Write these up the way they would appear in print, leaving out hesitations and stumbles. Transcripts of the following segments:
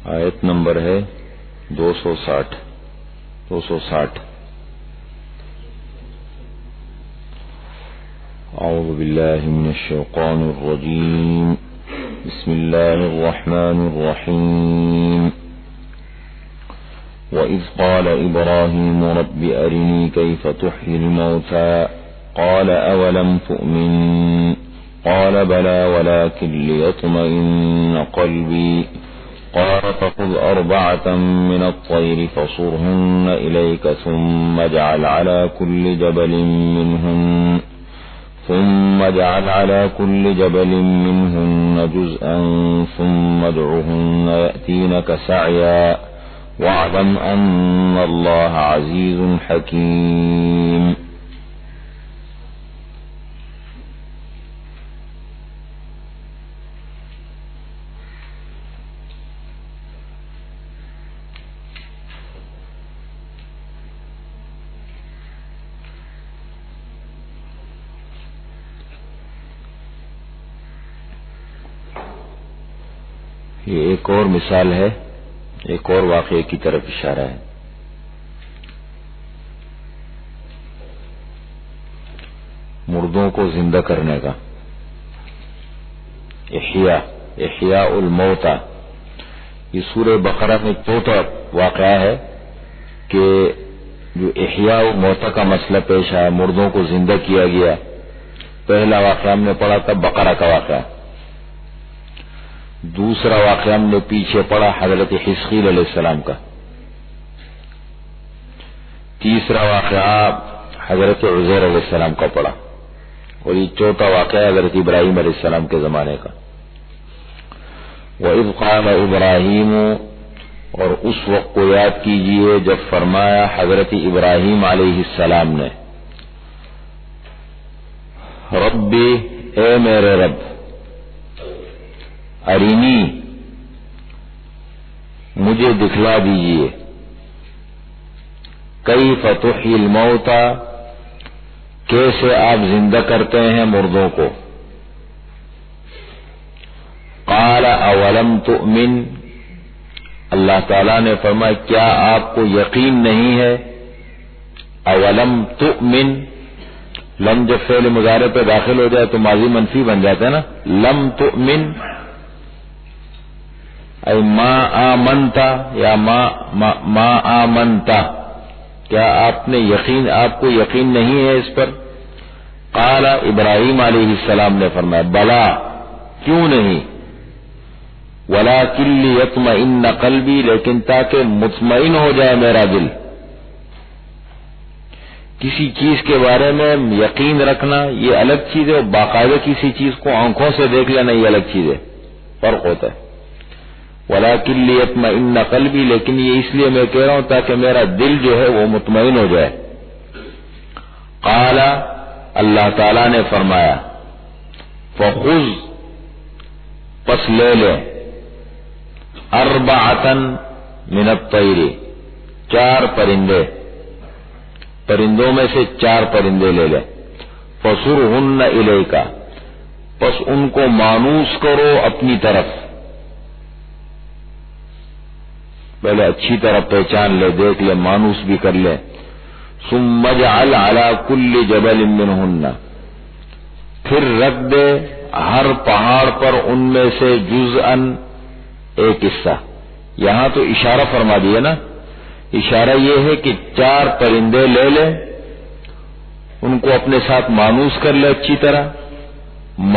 آیت نمبر ہے 260 اعوذ باللہ من الشیطان الرجیم بسم اللہ الرحمن الرحیم وَإِذْ قَالَ إِبْرَاهِيمُ رَبِّ أَرِنِي كَيْفَ تُحْيِي الْمَوْتَى قَالَ أَوَلَمْ تُؤْمِنْ قَالَ بَلَى وَلَكِنْ لِيَطْمَئِنَّ قَلْبِي قال فخذ أربعة من الطير فصرهن إليك ثم اجعل على كل جبل منهن جزءا ثم ادعهن يأتينك سعيا واعلم أن الله عزيز حكيم. یہ ایک اور مثال ہے، ایک اور واقعے کی طرف اشارہ ہے. مردوں کو زندہ کرنے کا، احیاء الموتى. یہ سورہ بقرہ میں چوتھا واقعہ ہے کہ جو احیاء الموتى کا مسئلہ پیش آیا، مردوں کو زندہ کیا گیا. پہلا واقعہ ہم نے پڑھا تھا بقرہ کا واقعہ. دوسرا واقعہ ہم نے پیچھے پڑھا حضرت حزقیل علیہ السلام کا. تیسرا واقعہ حضرت عزیر علیہ السلام کا پڑھا، اور یہ چوتھا واقعہ حضرت ابراہیم علیہ السلام کے زمانے کا. وَإِذْ قَالَ إِبْرَاهِيمُ، اور اس وقت کو یاد کیجئے جب فرمایا حضرت ابراہیم علیہ السلام نے، ربی، اے میرے رب، ارینی، مجھے دکھلا دیجئے، کیف تحیی الموتى، کیسے آپ زندہ کرتے ہیں مردوں کو. قال اولم تؤمن، اللہ تعالیٰ نے فرمایا کیا آپ کو یقین نہیں ہے. اولم تؤمن، لم جب فعل مضارع پہ داخل ہو جائے تو ماضی منفی بن جاتا ہے نا. لم تؤمن ای ما آمنتا یا ما آمنتا، کیا آپ کو یقین نہیں ہے اس پر. قال ابراہیم علیہ السلام نے فرمایا بلا، کیوں نہیں. ولکن لیطمئن قلبی، لیکن تاکہ مطمئن ہو جائے میرا دل. کسی چیز کے بارے میں یقین رکھنا یہ الگ چیز ہے، اور باقاعدہ کسی چیز کو آنکھوں سے دیکھ لینا یہ الگ چیز ہے، فرق ہوتا ہے. وَلَكِنْ لِيَطْمَئِنَّ قَلْبِي، لیکن یہ اس لیے میں کہہ رہا ہوں تاکہ میرا دل جو ہے وہ مطمئن ہو جائے. قال، اللہ تعالیٰ نے فرمایا، فَخُذْ، پس لے لے، أَرْبَعَةً مِنَ الطَّيْرِ، 4 پرندوں میں سے 4 پرندے لے لے. فَصُرْهُنَّ إِلَيْكَ، پس ان کو مانوس کرو اپنی طرف. پہلے اچھی طرح پہچان لے، دیکھ لے، مانوس بھی کر لے. ثم اجعل على كل جبل منهن، پھر رکھ دے ہر پہاڑ پر ان میں سے جزءا، ایک حصہ. یہاں تو اشارہ فرما دیا نا، اشارہ یہ ہے کہ 4 پرندے لے لے، ان کو اپنے ساتھ مانوس کر لے اچھی طرح.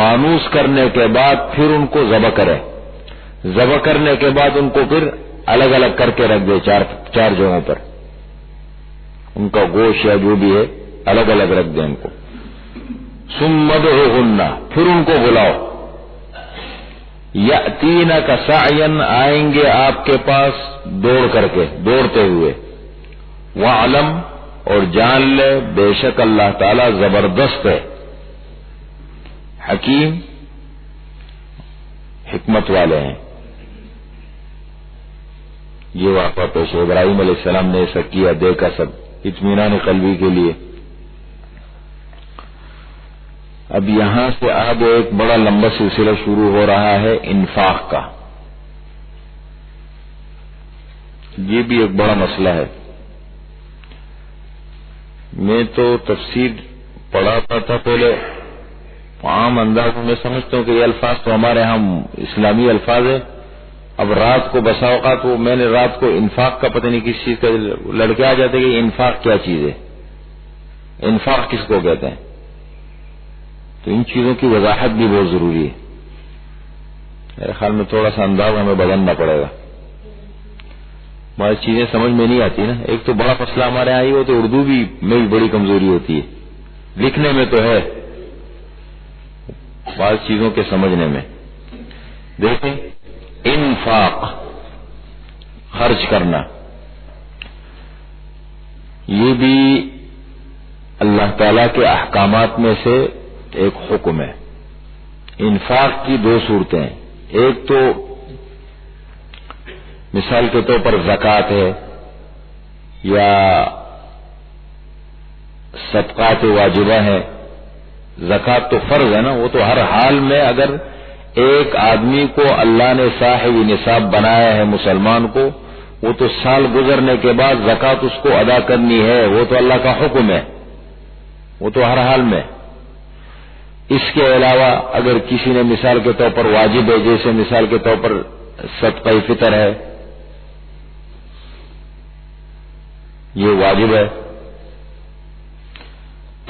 مانوس کرنے کے بعد پھر ان کو ذبح کرے. ذبح کرنے کے بعد ان کو پھر الگ الگ کر کے رکھ دے 4 جگہوں پر. ان کا گوشت یا جو بھی ہے الگ الگ رکھ دیں ان کو. ثم ادعوهن، پھر ان کو بلاؤ. یأتینک سعیا، آئیں گے آپ کے پاس دوڑتے ہوئے. واعلم، اور جان لے بے شک اللہ تعالی زبردست ہے، حکیم، حکمت والے ہیں. یہ واقعہ پیش ہے. ابراہیم علیہ السلام نے ایسا کیا، دیکھا سب اطمینان قلبی کے لیے. اب یہاں سے آگے ایک بڑا لمبا سلسلہ شروع ہو رہا ہے انفاق کا. یہ بھی ایک بڑا مسئلہ ہے. میں تو تفسیر پڑھاتا تھا پہلے عام انداز میں سمجھتا ہوں کہ یہ الفاظ تو ہمارے ہم اسلامی الفاظ ہیں. اب رات کو بسا اوقات وہ میں نے رات کو انفاق کا پتہ نہیں کس چیز کا لڑکے آ جاتے کہ انفاق کیا چیز ہے, انفاق کس کو کہتے ہیں. تو ان چیزوں کی وضاحت بھی بہت ضروری ہے. میرے خیال میں تھوڑا سا انداز ہمیں بدلنا پڑے گا. ہماری چیزیں سمجھ میں نہیں آتی نا. ایک تو بڑا مسئلہ ہمارے یہاں ہی ہو تو اردو بھی میں بھی بڑی کمزوری ہوتی ہے. لکھنے میں تو ہے, بعض چیزوں کے سمجھنے میں. دیکھیں, انفاق خرچ کرنا یہ بھی اللہ تعالی کے احکامات میں سے ایک حکم ہے. انفاق کی دو صورتیں ہیں. ایک تو مثال کے طور پر زکوٰۃ ہے یا صدقات واجبہ ہے. زکوٰۃ تو فرض ہے نا, وہ تو ہر حال میں اگر ایک آدمی کو اللہ نے صاحب نصاب بنایا ہے مسلمان کو, وہ تو سال گزرنے کے بعد زکوٰۃ اس کو ادا کرنی ہے. وہ تو اللہ کا حکم ہے, وہ تو ہر حال میں. اس کے علاوہ اگر کسی نے مثال کے طور پر واجب ہے, جیسے مثال کے طور پر صدقہ فطر ہے, یہ واجب ہے.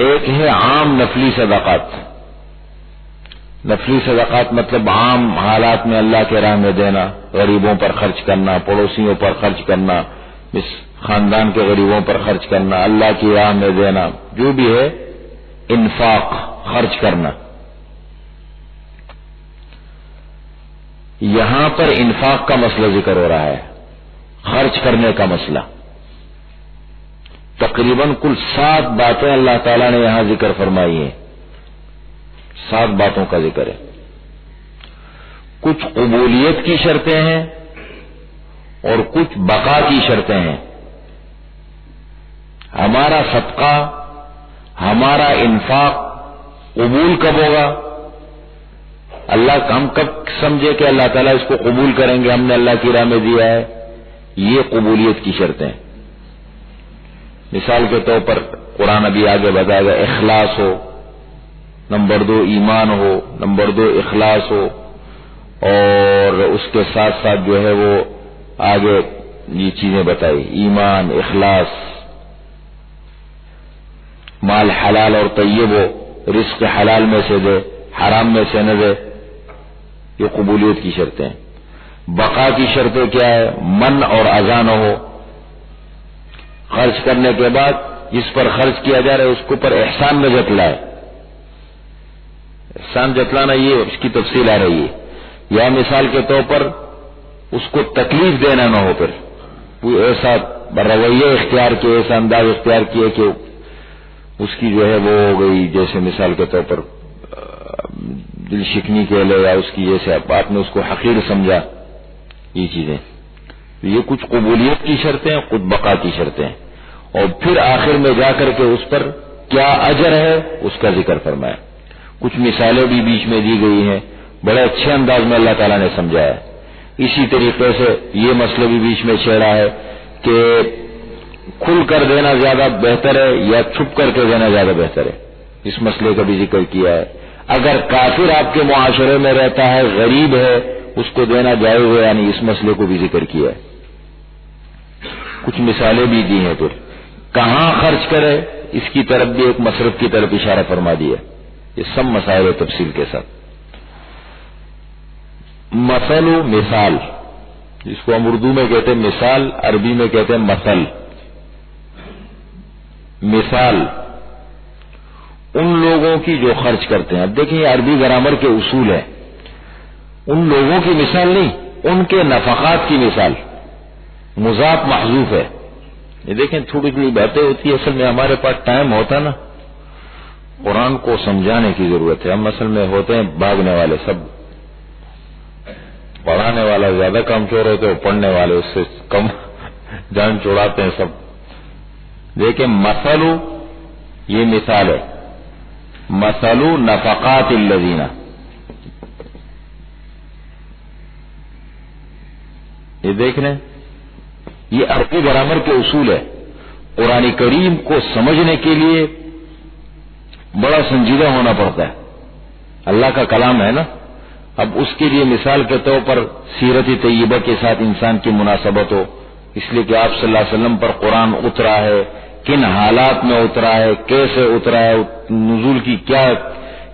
ایک ہے عام نفلی صدقات. نفلی صدقات مطلب عام حالات میں اللہ کے راہ میں دینا, غریبوں پر خرچ کرنا, پڑوسیوں پر خرچ کرنا, خاندان کے غریبوں پر خرچ کرنا, اللہ کی راہ میں دینا, جو بھی ہے انفاق خرچ کرنا. یہاں پر انفاق کا مسئلہ ذکر ہو رہا ہے, خرچ کرنے کا مسئلہ. تقریباً کل 7 باتیں اللہ تعالیٰ نے یہاں ذکر فرمائی ہیں. 7 باتوں کا ذکر ہے. کچھ قبولیت کی شرطیں ہیں اور کچھ بقا کی شرطیں ہیں. ہمارا صدقہ, ہمارا انفاق قبول کب ہوگا؟ اللہ ہم کب سمجھے کہ اللہ تعالیٰ اس کو قبول کریں گے, ہم نے اللہ کی راہ میں دیا ہے. یہ قبولیت کی شرطیں. مثال کے طور پر قرآن ابھی آگے بتائے گا, اخلاص ہو, نمبر 2 ایمان ہو, نمبر 2 اخلاص ہو, اور اس کے ساتھ ساتھ جو ہے وہ آگے یہ چیزیں بتائی, ایمان, اخلاص, مال حلال اور طیب ہو, رزق حلال میں سے دے, حرام میں سے نہ دے. یہ قبولیت کی شرطیں. بقا کی شرطیں کیا ہے؟ من اور اذان ہو. خرچ کرنے کے بعد جس پر خرچ کیا جا رہا ہے اس کے اوپر احسان میں جتلائے. احسان جتلانا یہ اس کی تفصیل آ رہی ہے. یا مثال کے طور پر اس کو تکلیف دینا نہ ہو, پھر کوئی ایسا رویہ اختیار کیا, ایسا انداز اختیار کیا کہ اس کی جو ہے وہ ہو گئی, جیسے مثال کے طور پر دل شکنی کے لے, یا اس کی جیسے بات میں اس کو حقیر سمجھا. یہ چیزیں, یہ کچھ قبولیت کی شرطیں, کچھ بقا کی شرطیں. اور پھر آخر میں جا کر کے اس پر کیا اجر ہے اس کا ذکر فرمایا. کچھ مثالیں بھی بیچ میں دی گئی ہیں, بڑے اچھے انداز میں اللہ تعالیٰ نے سمجھایا. اسی طریقے سے یہ مسئلہ بھی بیچ میں چھیڑا ہے کہ کھل کر دینا زیادہ بہتر ہے یا چھپ کر کے دینا زیادہ بہتر ہے. اس مسئلے کا بھی ذکر کیا ہے. اگر کافر آپ کے معاشرے میں رہتا ہے, غریب ہے, اس کو دینا جائز ہے, یعنی اس مسئلے کو بھی ذکر کیا ہے. کچھ مثالیں بھی دی ہیں. پھر کہاں خرچ کرے اس کی طرف بھی ایک مصرف کی طرف اشارہ فرما دیا. یہ سب مسائل تفصیل کے ساتھ. مثل و مثال, جس کو ہم اردو میں کہتے ہیں مثال, عربی میں کہتے ہیں مثل. مثال ان لوگوں کی جو خرچ کرتے ہیں. اب دیکھیں یہ عربی گرامر کے اصول ہیں. ان لوگوں کی مثال نہیں, ان کے نفقات کی مثال. مضاف محذوف ہے. یہ دیکھیں تھوڑی تھوڑی باتیں ہوتی ہے. اصل میں ہمارے پاس ٹائم ہوتا نا, قرآن کو سمجھانے کی ضرورت ہے. ہم اصل میں ہوتے ہیں بھاگنے والے, سب پڑھانے والا زیادہ کام چور ہوتے ہیں, پڑھنے والے اس سے کم جان چھوڑاتے ہیں سب. دیکھیں مثل, یہ مثال ہے. مثل نفقات الذین, یہ دیکھ لیں یہ عربی گرامر کے اصول ہے. قرآن کریم کو سمجھنے کے لیے بڑا سنجیدہ ہونا پڑتا ہے. اللہ کا کلام ہے نا. اب اس کے لیے مثال کے طور پر سیرت طیبہ کے ساتھ انسان کی مناسبت ہو، اس لیے کہ آپ صلی اللہ علیہ وسلم پر قرآن اترا ہے، کن حالات میں اترا ہے، کیسے اترا ہے، نزول کی کیا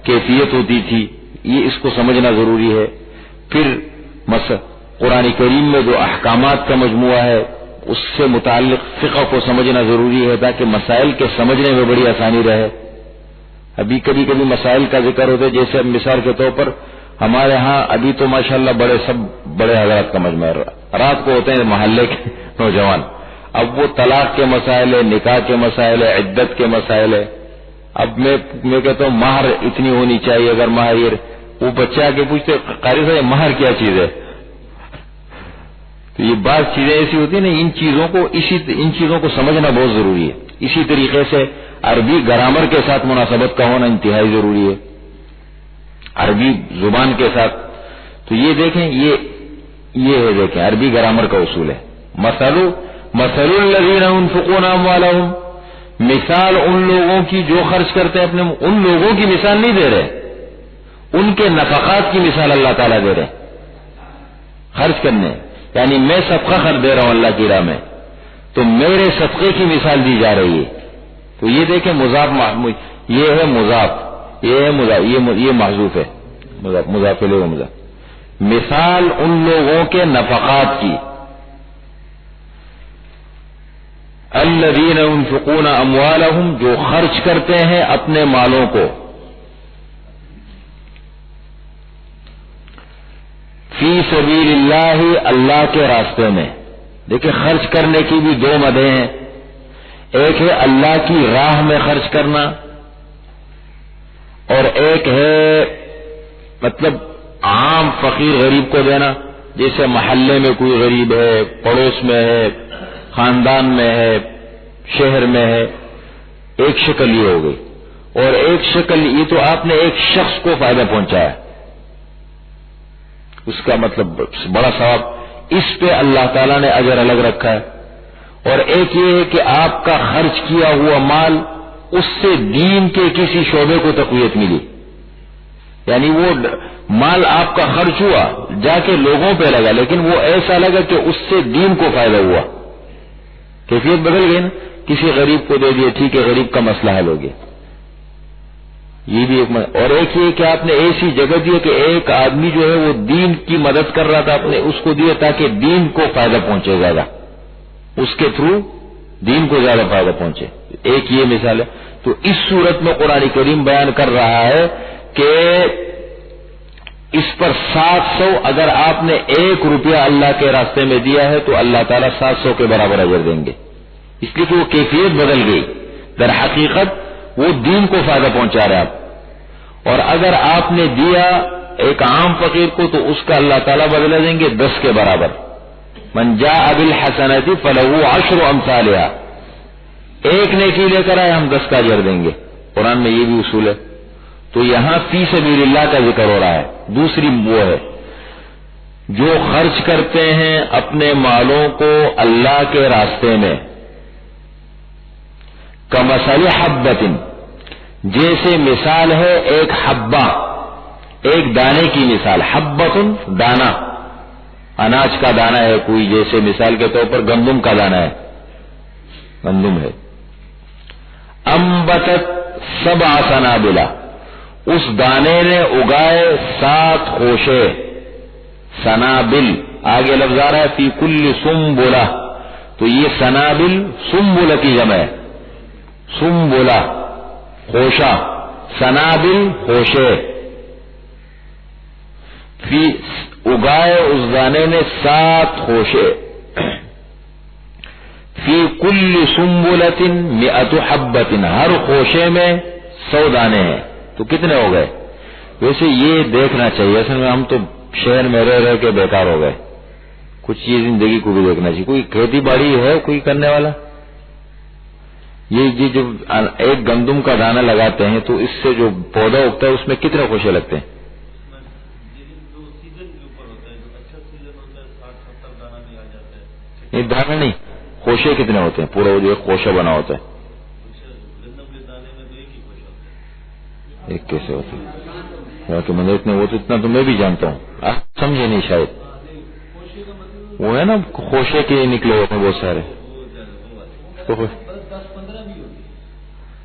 کیفیت ہوتی تھی، یہ اس کو سمجھنا ضروری ہے. پھر قرآن کریم میں جو احکامات کا مجموعہ ہے اس سے متعلق فقہ کو سمجھنا ضروری ہے تاکہ مسائل کے سمجھنے میں بڑی آسانی رہے. ابھی کبھی کبھی مسائل کا ذکر ہوتا ہے، جیسے اب مثال کے طور پر ہمارے ہاں ابھی تو ماشاءاللہ بڑے حضرات کا مجمع رات کو ہوتے ہیں محلے کے نوجوان. اب وہ طلاق کے مسائل ہے، نکاح کے مسائل ہے، عدت کے مسائل ہے. اب میں کہتا ہوں مہر اتنی ہونی چاہیے، اگر مہر وہ بچے آ کے پوچھتے قاری صاحب مہر کیا چیز ہے، تو یہ بعض چیزیں ایسی ہوتی ہیں نا، ان چیزوں کو سمجھنا بہت ضروری ہے. اسی طریقے سے عربی گرامر کے ساتھ مناسبت کا ہونا انتہائی ضروری ہے، عربی زبان کے ساتھ. تو یہ دیکھیں، یہ ہے دیکھیں عربی گرامر کا اصول ہے. مثل الذین ينفقون اموالهم، مثال ان لوگوں کی جو خرچ کرتے ہیں اپنے، ان لوگوں کی مثال نہیں دے رہے، ان کے نفقات کی مثال اللہ تعالیٰ دے رہے. خرچ کرنے یعنی میں صدقہ خرچ دے رہا ہوں اللہ کی راہ میں، تو میرے صدقے کی مثال دی جا رہی ہے. تو یہ دیکھیں مضاف، یہ ہے مضاف، یہ محذوف ہے، مضاف الیہ مضاف. مثال ان لوگوں کے نفقات کی، الذین ينفقون اموالهم، جو خرچ کرتے ہیں اپنے مالوں کو، فی سبیل اللہ، اللہ کے راستے میں. دیکھیں خرچ کرنے کی بھی دو مدیں ہیں، ایک ہے اللہ کی راہ میں خرچ کرنا، اور ایک ہے مطلب عام فقیر غریب کو دینا. جیسے محلے میں کوئی غریب ہے، پڑوس میں ہے، خاندان میں ہے، شہر میں ہے، ایک شکل یہ ہو گئی. اور ایک شکل یہ تو آپ نے ایک شخص کو فائدہ پہنچایا، اس کا مطلب بڑا ثواب، اس پہ اللہ تعالیٰ نے اجر الگ رکھا ہے. اور ایک یہ ہے کہ آپ کا خرچ کیا ہوا مال، اس سے دین کے کسی شعبے کو تقویت ملی، یعنی وہ مال آپ کا خرچ ہوا جا کے لوگوں پہ لگا، لیکن وہ ایسا لگا کہ اس سے دین کو فائدہ ہوا، کیفیت بدل گئی نا. کسی غریب کو دے دیا، ٹھیک ہے غریب کا مسئلہ حل ہو گیا. یہ بھی ایک اور ایک یہ کہ آپ نے ایسی جگہ دی کہ ایک آدمی جو ہے وہ دین کی مدد کر رہا تھا، آپ نے اس کو دیا تاکہ دین کو فائدہ پہنچے زیادہ، اس کے تھرو دین کو زیادہ فائدہ پہنچے. ایک یہ مثال ہے. تو اس صورت میں قرآن کریم بیان کر رہا ہے کہ اس پر 700، اگر آپ نے 1 روپیہ اللہ کے راستے میں دیا ہے تو اللہ تعالیٰ 700 کے برابر اجر دیں گے، اس لیے کہ وہ کیفیت بدل گئی. در حقیقت وہ دین کو فائدہ پہنچا رہے آپ. اور اگر آپ نے دیا ایک عام فقیر کو تو اس کا اللہ تعالیٰ بدلہ دیں گے 10 کے برابر. من جاء بالحسنۃ فلہ 10 امثالها، ایک نیکی لے کر آئے ہم 10 کا اجر دیں گے. قرآن میں یہ بھی اصول ہے. تو یہاں فی سبیل اللہ کا ذکر ہو رہا ہے. دوسری وہ ہے جو خرچ کرتے ہیں اپنے مالوں کو اللہ کے راستے میں، کمثل حبۃ، جیسے مثال ہے ایک حبہ، ایک دانے کی مثال. حبۃ دانہ، اناج کا دانہ ہے کوئی، جیسے مثال کے طور پر گندم کا دانہ ہے، گندم ہے. انبتت 7 سنابل، اس دانے نے اگائے 7 خوشے. سنابل آگے لفظ آ رہا ہے فی کل سنبلہ، تو یہ سنابل سنبلہ کی جمع ہے. سنبلہ خوشہ، سنابل خوشے. فی اگائے اس دانے نے 7 خوشے. فی کل سنبلۃ 100 حبۃ، ہر خوشے میں 100 دانے ہیں. تو کتنے ہو گئے؟ ویسے یہ دیکھنا چاہیے، اصل میں ہم تو شہر میں رہ کے بیکار ہو گئے. کچھ یہ زندگی کو بھی دیکھنا چاہیے. کوئی کھیتی باڑی ہے کوئی کرنے والا؟ یہ جو ایک گندم کا دانہ لگاتے ہیں تو اس سے جو پودا اگتا ہے اس میں کتنے خوشے لگتے ہیں؟ نہیں دانہ نہیں، خوشے کتنے ہوتے ہیں؟ پورا وہ جو ایک خوشہ بنا ہوتا ہے، ایک کیسے ہوتے ہیں کہ مطلب اتنے وہ تو اتنا تو میں بھی جانتا ہوں، آپ سمجھے نہیں شاید. وہ ہے نا خوشے کے نکلے ہوتے ہیں بہت سارے،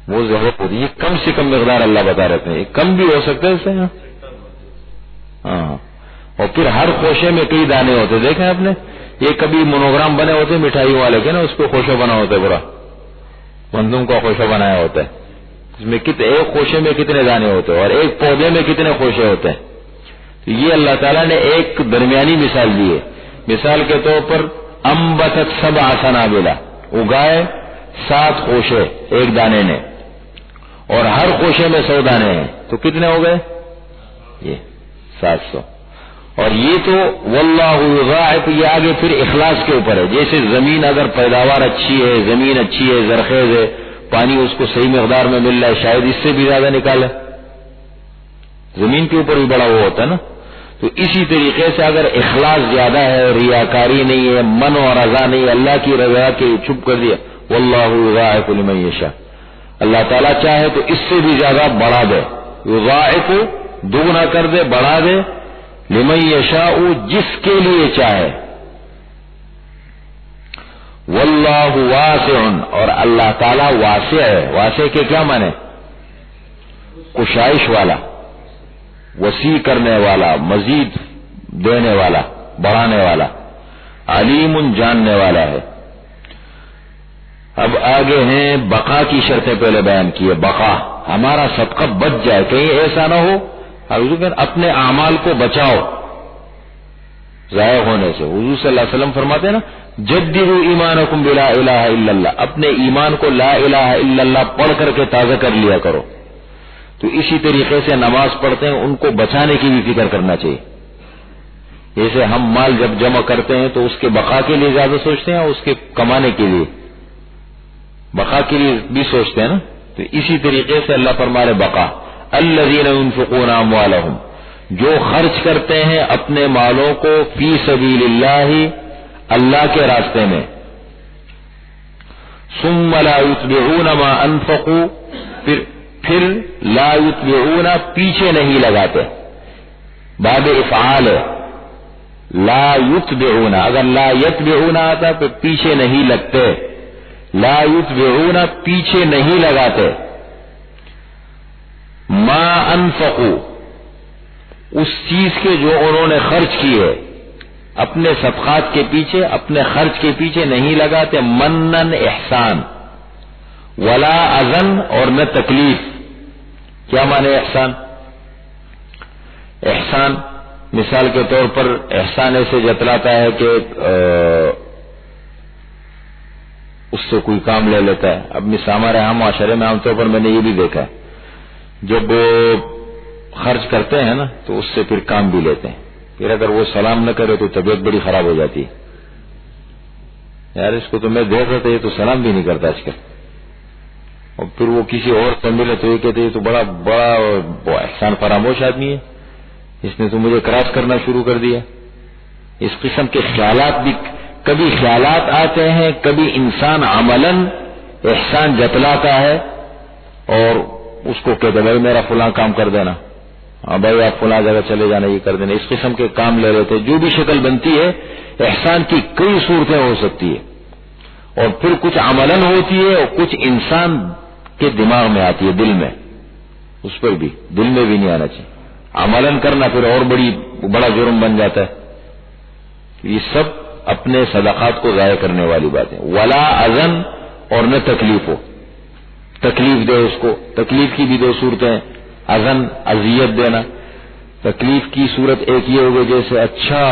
وہ ضرورت ہوتی ہے. یہ کم سے کم مقدار اللہ بتا رہتے ہیں، یہ کم بھی ہو سکتا ہے اس سے. ہاں، اور پھر ہر خوشے میں کئی دانے ہوتے ہیں، دیکھیں آپ نے، یہ کبھی مونوگرام بنے ہوتے ہیں مٹھائی والے کے نا، اس پہ خوشہ بنا ہوتا ہے، پورا گندم کا خوشہ بنایا ہوتا ہے. اس میں ایک خوشے میں کتنے دانے ہوتے ہیں اور ایک پودے میں کتنے خوشے ہوتے ہیں. تو یہ اللہ تعالیٰ نے ایک درمیانی مثال دی ہے. مثال کے طور پر انبتت 7 سنابلا، اگائے 7 خوشے ایک دانے نے، اور ہر خوشے میں 100 دانے ہیں، تو کتنے ہو گئے؟ یہ 700. اور یہ تو واللہ یضاعف، یہ آگے پھر اخلاص کے اوپر ہے. جیسے زمین اگر پیداوار اچھی ہے، زمین اچھی ہے، زرخیز ہے، پانی اس کو صحیح مقدار میں مل رہا ہے، شاید اس سے بھی زیادہ نکالے. زمین کے اوپر بھی بڑا وہ ہوتا ہے نا. تو اسی طریقے سے اگر اخلاص زیادہ ہے، ریاکاری نہیں ہے، من و رضا نہیں، اللہ کی رضا کے چھپ کر دیا، واللہ یضاعف لمن یشاء، اللہ تعالیٰ چاہے تو اس سے بھی زیادہ بڑھا دے. یضاعف، دگنا کر دے، بڑھا دے، لمن یشاء، جس کے لیے چاہے. واللہ واسع، اور اللہ تعالیٰ واسع ہے. واسع کے کیا معنی؟ کشائش والا، وسیع کرنے والا، مزید دینے والا، بڑھانے والا. علیم، جاننے والا ہے. اب آگے ہیں بقا کی شرطیں پہلے بیان کی ہے. بقا، ہمارا صدقہ بچ جائے، کہیں ایسا نہ ہو اپنے اعمال کو بچاؤ ضائع ہونے سے. حضور صلی اللہ علیہ وسلم فرماتے ہیں نا، جددوا ایمانکم بلا الہ الا اللہ، اپنے ایمان کو لا الہ الا اللہ پڑھ کر کے تازہ کر لیا کرو. تو اسی طریقے سے نماز پڑھتے ہیں، ان کو بچانے کی بھی فکر کرنا چاہیے. جیسے ہم مال جب جمع کرتے ہیں تو اس کے بقا کے لیے زیادہ سوچتے ہیں، اس کے کمانے کے لیے، بقا کے لیے بھی سوچتے ہیں نا. تو اسی طریقے سے اللہ فرما رہے بقا. الذین ينفقون اموالهم، جو خرچ کرتے ہیں اپنے مالوں کو فی سبیل اللہ، اللہ کے راستے میں. ثم لا يتبعون ما انفقوا، پھر لا يتبعون، پیچھے نہیں لگاتے. باب افعال ہے، لا يتبعون. اگر لا يتبعون آتا تو پیچھے نہیں لگتے. لا يتبعون، پیچھے نہیں لگاتے. ما انفقوا، اس چیز کے جو انہوں نے خرچ کی ہے، اپنے صدقات کے پیچھے، اپنے خرچ کے پیچھے نہیں لگاتے. منن، احسان، ولا اذن، اور نہ تکلیف. کیا مانے احسان؟ احسان مثال کے طور پر احسان ایسے جتلاتا ہے کہ اس سے کوئی کام لے لیتا ہے. اب ہمارے یہاں معاشرے میں عام طور پر میں نے یہ بھی دیکھا ہے، جب وہ خرچ کرتے ہیں نا تو اس سے پھر کام بھی لیتے ہیں. پھر اگر وہ سلام نہ کرے تو طبیعت بڑی خراب ہو جاتی ہے. یار اس کو تو میں دیکھ رہا تھا، یہ تو سلام بھی نہیں کرتا آج کل. اور پھر وہ کسی اور سے ملے تو یہ کہتے یہ تو بڑا احسان فراموش آدمی ہے، اس نے تو مجھے کراس کرنا شروع کر دیا. اس قسم کے خیالات بھی کبھی خیالات آتے ہیں، کبھی انسان عملاً احسان جتلاتا ہے اور اس کو کہتے بھائی میرا فلاں کام کر دینا، ہاں بھائی آپ فلاں جگہ چلے جانا، یہ کر دینا. اس قسم کے کام لے لیتے. جو بھی شکل بنتی ہے، احسان کی کئی صورتیں ہو سکتی ہے، اور پھر کچھ عملاً ہوتی ہے اور کچھ انسان کے دماغ میں آتی ہے، دل میں. اس پر بھی دل میں بھی نہیں آنا چاہیے. عملاً کرنا پھر اور بڑا جرم بن جاتا ہے. یہ سب اپنے صدقات کو ضائع کرنے والی باتیں. ولا اذن، اور نہ تکلیف ہو، تکلیف دے اس کو. تکلیف کی بھی 2 صورتیں، اذن، اذیت دینا. تکلیف کی صورت ایک یہ ہوگی جیسے اچھا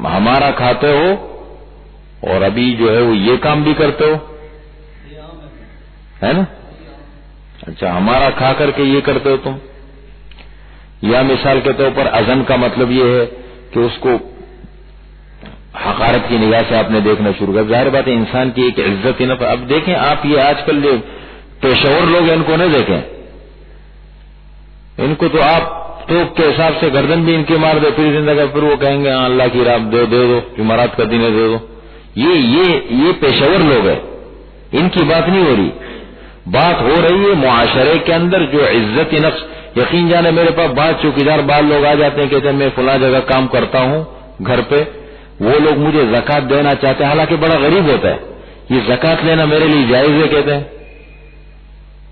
ہمارا کھاتے ہو اور ابھی جو ہے وہ یہ کام بھی کرتے ہو، ہے نا، اچھا ہمارا کھا کر کے یہ کرتے ہو تم. یا مثال کے طور پر اذن کا مطلب یہ ہے کہ اس کو حقارت کی نگاہ سے آپ نے دیکھنا شروع کر. ظاہر بات ہے انسان کی ایک عزت ہی نہ. اب دیکھیں آپ، یہ آج کل جو پیشور لوگ ہیں ان کو نہ دیکھیں، ان کو تو آپ ٹوک کے حساب سے گردن بھی ان کی مار دے، پھر زندگی پھر وہ کہیں گے اللہ کی راہ دے دو، جمعرات کا دن دے دو. یہ پیشور لوگ ہیں، ان کی بات نہیں ہو رہی. بات ہو رہی ہے معاشرے کے اندر جو عزت نفس. یقین جانے میرے پاس بعض چوکیدار بعض لوگ آ جاتے ہیں، کہتے ہیں میں فلاں جگہ کام کرتا ہوں گھر پہ، وہ لوگ مجھے زکوٰۃ دینا چاہتے ہیں، حالانکہ بڑا غریب ہوتا ہے. یہ زکوٰۃ لینا میرے لیے جائز ہے کہتے ہیں.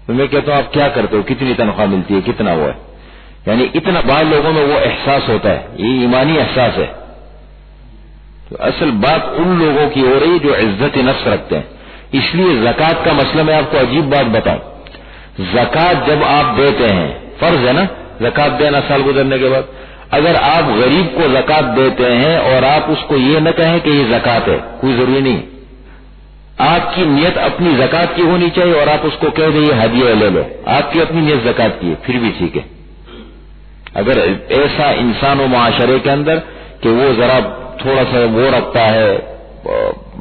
تو میں کہتا ہوں آپ کیا کرتے ہو، کتنی تنخواہ ملتی ہے، کتنا وہ ہے. یعنی اتنا بعض لوگوں میں وہ احساس ہوتا ہے، یہ ایمانی احساس ہے. تو اصل بات ان لوگوں کی ہو رہی جو عزت نفس رکھتے ہیں. اس لیے زکوٰۃ کا مسئلہ میں آپ کو عجیب بات بتاؤں. زکوٰۃ جب آپ دیتے ہیں، فرض ہے نا زکوٰۃ دینا سال گزرنے کے بعد، اگر آپ غریب کو زکوٰۃ دیتے ہیں اور آپ اس کو یہ نہ کہیں کہ یہ زکوٰۃ ہے، کوئی ضروری نہیں. آپ کی نیت اپنی زکوٰۃ کی ہونی چاہیے اور آپ اس کو کہہ دیں یہ ہدیہ لے لو، آپ کی اپنی نیت زکوٰۃ کی ہے، پھر بھی ٹھیک ہے. اگر ایسا انسان و معاشرے کے اندر کہ وہ ذرا تھوڑا سا وہ رکھتا ہے،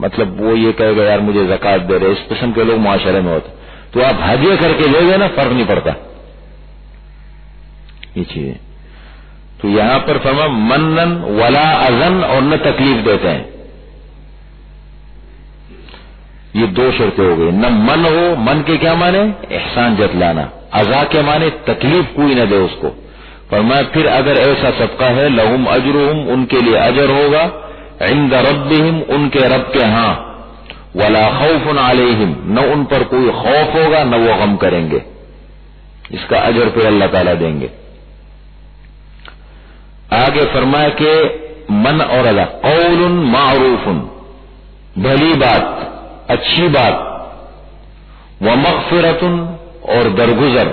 مطلب وہ یہ کہے گا یار مجھے زکوٰۃ دے رہے، اس قسم کے لوگ معاشرے میں ہوتے، تو آپ ہدیہ کر کے لے گئے نا، فرق نہیں پڑتا یہ چیز. تو یہاں پر فرما منن ولا اذن، اور نہ تکلیف دیتے ہیں. یہ دو شرطیں ہو گئی. نہ من ہو، من کے کیا مانے؟ احسان جتلانا. اذا کے مانے تکلیف کوئی نہ دے اس کو. فرمایا پھر اگر ایسا صدقہ ہے لہم اجرہم، ان کے لیے اجر ہوگا، عند ربہم، ان کے رب کے ہاں، ولا خوف علیہم، نہ ان پر کوئی خوف ہوگا نہ وہ غم کریں گے. اس کا اجر پہ اللہ تعالیٰ دیں گے. آگے فرمایا کہ من اور ادا قول معروف، بھلی بات، اچھی بات، ومغفرۃ، اور درگزر،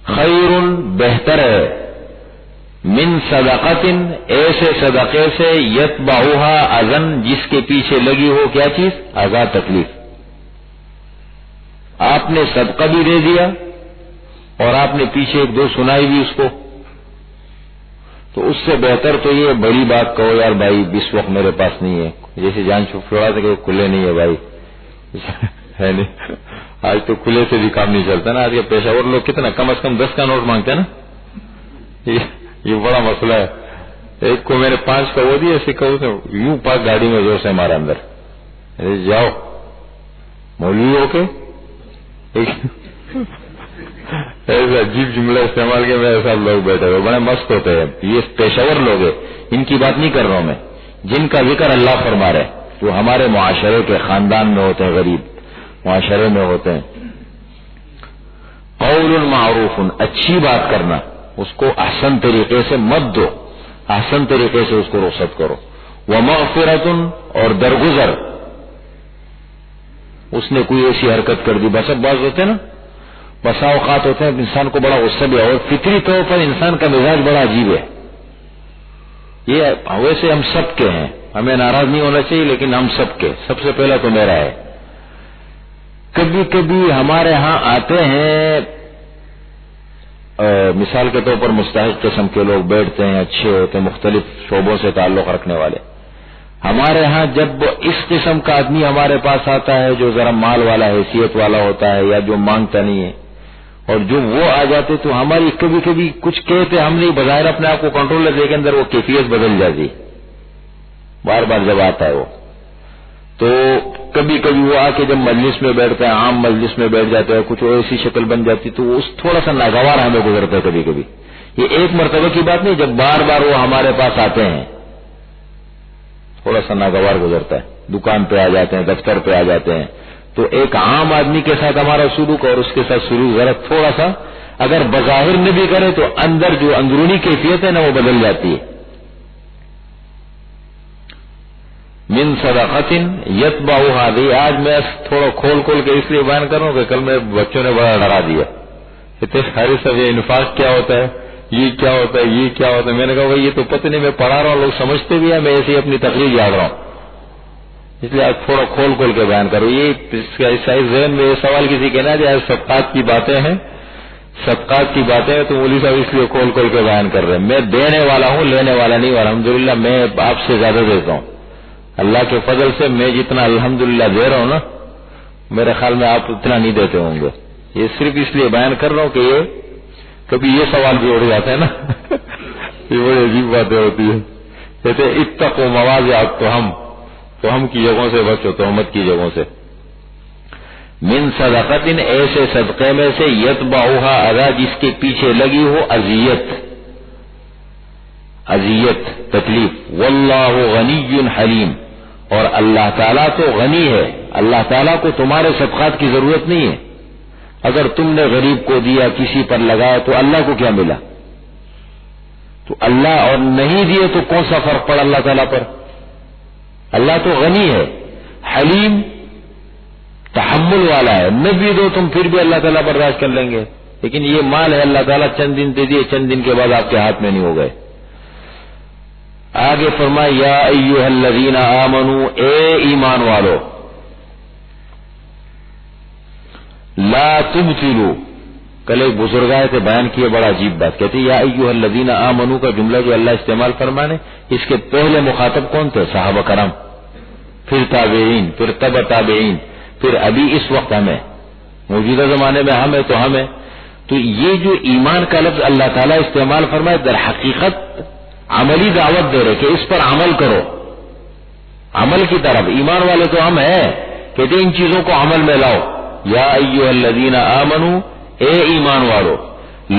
خیر، بہتر ہے، من صدقۃ، ایسے صدقے سے، یتبعها اذن، جس کے پیچھے لگی ہو کیا چیز؟ اذى، تکلیف. آپ نے صدقہ بھی دے دیا اور آپ نے پیچھے ایک دو سنائی بھی اس کو، تو اس سے بہتر تو یہ بڑی بات کہو یار بھائی اس وقت میرے پاس نہیں ہے، جیسے جان چھوڑا تھا کہ کھلے نہیں ہے بھائی ہے نہیں. آج تو کھلے سے بھی کام نہیں چلتا نا. آج کے پیشہ ور لوگ کتنا کم از کم 10 کا نوٹ مانگتے ہیں نا. یہ بڑا مسئلہ ہے. ایک کو میں نے 5 کا وہ دیا، ایسے کہو تو یوں پاک گاڑی میں زور سے ہمارا اندر جاؤ مولوی ہو کے ایسا عجیب جملہ استعمال کے میرے ساتھ لوگ بیٹھے ہوئے بڑے مست ہوتے ہیں. یہ پیشہ ور لوگ ہیں، ان کی بات نہیں کر رہا ہوں میں، جن کا ذکر اللہ فرما رہے، جو ہمارے معاشرے کے خاندان میں ہوتے ہیں، غریب معاشرے میں ہوتے ہیں. قول معروف، اچھی بات کرنا، اس کو احسن طریقے سے مت دو، احسن طریقے سے اس کو رخصت کرو. ومغفرۃ، اور درگزر، اس نے کوئی ایسی حرکت کر دی، بس اب بعض ہوتے ہیں نا، بسا اوقات ہوتے ہیں انسان کو بڑا غصہ بھی، اور فطری طور پر انسان کا مزاج بڑا عجیب ہے. یہ ویسے ہم سب کے ہیں، ہمیں ناراض نہیں ہونا چاہیے، لیکن ہم سب کے، سب سے پہلا تو میرا ہے. کبھی کبھی ہمارے ہاں آتے ہیں، مثال کے طور پر مستحق قسم کے لوگ بیٹھتے ہیں، اچھے ہوتے ہیں، مختلف شعبوں سے تعلق رکھنے والے. ہمارے ہاں جب اس قسم کا آدمی ہمارے پاس آتا ہے جو ذرا مال والا، حیثیت والا ہوتا ہے، یا جو مانگتا نہیں ہے، اور جو وہ آ جاتے تو ہماری کبھی کبھی کچھ کہتے ہم نہیں، بظاہر اپنے آپ کو کنٹرول لے کے اندر وہ کیفیت بدل جاتی بار بار جب آتا ہے وہ. تو کبھی کبھی وہ آ کے جب مجلس میں بیٹھتا ہے، عام مجلس میں بیٹھ جاتا ہے، کچھ ایسی شکل بن جاتی تو اس تھوڑا سا ناگوار ہمیں گزرتا ہے کبھی کبھی. یہ ایک مرتبہ کی بات نہیں، جب بار بار وہ ہمارے پاس آتے ہیں تھوڑا سا ناگوار گزرتا ہے. دکان پہ آ جاتے ہیں، دفتر پہ آ جاتے ہیں، تو ایک عام آدمی کے ساتھ ہمارا سلوک اور اس کے ساتھ سلوک ذرا تھوڑا سا اگر بظاہر میں بھی کرے تو اندر جو اندرونی کیفیت ہے نا وہ بدل جاتی ہے. من صدقۃ یتبعها، آج میں تھوڑا کھول کے اس لیے بیان کر رہا ہوں کہ کل میں بچوں نے بڑا ڈرا دیا، اتنے سارے سب یہ انفاق کیا ہوتا ہے، یہ کیا ہوتا ہے، یہ کیا ہوتا ہے. میں نے کہا بھائی یہ تو پتہ نہیں، میں پڑھا رہا ہوں، لوگ سمجھتے بھی ہیں، میں ایسی اپنی تقریر یاد رہا ہوں، اس لیے آج تھوڑا کھول کے بیان کروں. یہ ذہن میں یہ سوال کسی کہنا ہے صدقات کی باتیں ہیں، صدقات کی باتیں ہیں تو مولوی صاحب اس لیے کھول کے بیان کر رہے ہیں. میں دینے والا ہوں، لینے والا نہیں، اور الحمدللہ میں آپ سے زیادہ دیتا ہوں. اللہ کے فضل سے میں جتنا الحمدللہ دے رہا ہوں نا، میرے خیال میں آپ اتنا نہیں دیتے ہوں گے. یہ صرف اس لیے بیان کر رہا ہوں کہ یہ کبھی یہ سوال بھی اڑ جاتا ہے نا یہ بڑی عجیب باتیں ہوتی ہے کہتے اتقوا مواضع توہم کی جگہوں سے بچو، تہمت کی جگہوں سے. من صدقۃ، ایسے صدقے میں سے یتبعھا اذی، جس کے پیچھے لگی ہو اذیت تکلیف. واللہ غنی حلیم، اور اللہ تعالیٰ تو غنی ہے، اللہ تعالیٰ کو تمہارے صدقات کی ضرورت نہیں ہے. اگر تم نے غریب کو دیا، کسی پر لگایا، تو اللہ کو کیا ملا؟ تو اللہ اور نہیں دیے تو کون سا فرق پڑا اللہ تعالیٰ پر؟ اللہ تو غنی ہے، حلیم تحمل والا ہے. نہ بھی دو تم پھر بھی اللہ تعالیٰ برداشت کر لیں گے، لیکن یہ مال ہے اللہ تعالیٰ چند دن دے دیے، چند دن کے بعد آپ کے ہاتھ میں نہیں ہو گئے. آگے فرمایا یا ایھا الذین آمنوا، اے ایمان والو، لا تبطلوا. کل ایک بزرگ آئے تھے، بیان کیے بڑا عجیب بات، کہتے یا ایھا الذین آمنوا کا جملہ جو اللہ استعمال فرمانے، اس کے پہلے مخاطب کون تھے؟ صحابہ کرام، پھر تابعین، پھر تبع تابعین، پھر ابھی اس وقت ہمیں، موجودہ زمانے میں ہمیں تو ہمیں. تو یہ جو ایمان کا لفظ اللہ تعالیٰ استعمال فرمائے، در حقیقت عملی دعوت دے رہے کہ اس پر عمل کرو، عمل کی طرف. ایمان والے تو ہم ہیں، کہتے ان چیزوں کو عمل میں لاؤ. یا ایھا الذین آمنوا، اے ایمان والو،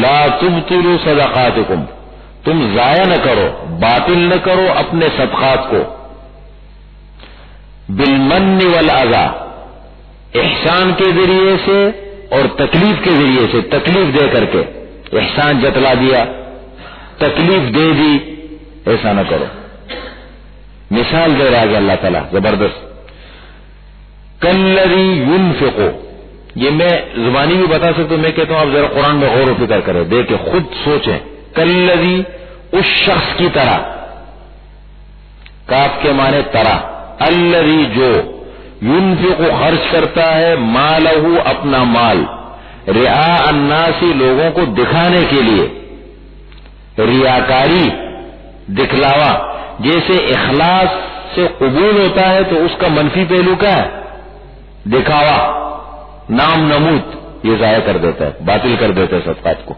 لا تبطلوا صدقاتکم، تم ضائع نہ کرو، باطل نہ کرو اپنے صدقات کو، بالمن والاذی، احسان کے ذریعے سے اور تکلیف کے ذریعے سے. تکلیف دے کر کے احسان جتلا دیا، تکلیف دے دی، ایسا نہ کرو. مثال دے رہا ہے اللہ تعالیٰ زبردست. کالذی ينفق، یہ میں زبانی بھی بتا سکتا ہوں، میں کہتا ہوں آپ ذرا قرآن میں غور و فکر کریں، دیکھیں خود سوچیں. کالذی، اس شخص کی طرح، کاف کے معنی طرح، الذی جو، ينفق خرچ کرتا ہے، مالہ اپنا مال، رعاء الناس لوگوں کو دکھانے کے لیے، ریاکاری، دکھلاوا. جیسے اخلاص سے قبول ہوتا ہے تو اس کا منفی پہلو کیا ہے؟ دکھاوا، نام نمود، یہ ضائع کر دیتا ہے، باطل کر دیتا ہے صدقات کو.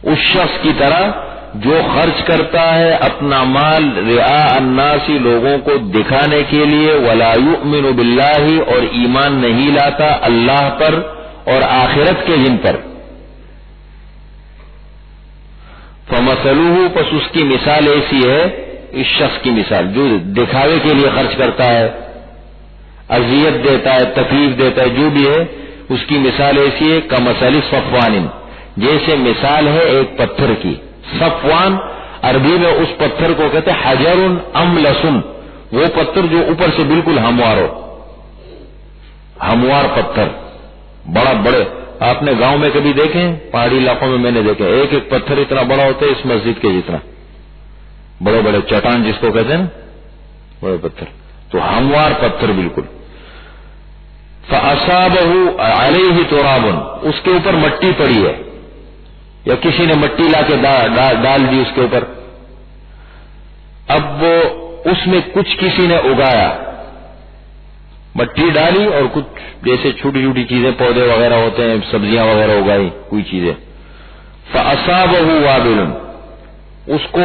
اس شخص کی طرح جو خرچ کرتا ہے اپنا مال، رعاء الناس لوگوں کو دکھانے کے لیے، ولا یؤمن باللہ، اور ایمان نہیں لاتا اللہ پر اور آخرت کے دن پر. فمثلہ، پس اس کی مثال ایسی ہے، اس شخص کی مثال جو دکھاوے کے لیے خرچ کرتا ہے، اذیت دیتا ہے، تکلیف دیتا ہے، جو بھی ہے، اس کی مثال ایسی ہے کمثل صفوان، جیسے مثال ہے ایک پتھر کی. صفوان عربی میں اس پتھر کو کہتے ہیں حجر املس، وہ پتھر جو اوپر سے بالکل ہموار ہو، ہموار پتھر، بڑا بڑے. آپ نے گاؤں میں کبھی دیکھیں؟ پہاڑی علاقوں میں نے دیکھے، ایک ایک پتھر اتنا بڑا ہوتا ہے اس مسجد کے جتنا، بڑے بڑے چٹان جس کو کہتے ہیں نا، بڑے پتھر. تو ہموار پتھر بالکل. فَأَصَابَهُ عَلَيْهِ تُرَابٌ، اس کے اوپر مٹی پڑی ہے، یا کسی نے مٹی لا کے ڈال دی اس کے اوپر. اب وہ اس میں کچھ کسی نے اگایا، مٹی ڈالی اور کچھ جیسے چھوٹی چھوٹی چیزیں، پودے وغیرہ ہوتے ہیں، سبزیاں وغیرہ اگائی، کوئی چیزیں. فَأَصَابَهُ وَابِلٌ، اس کو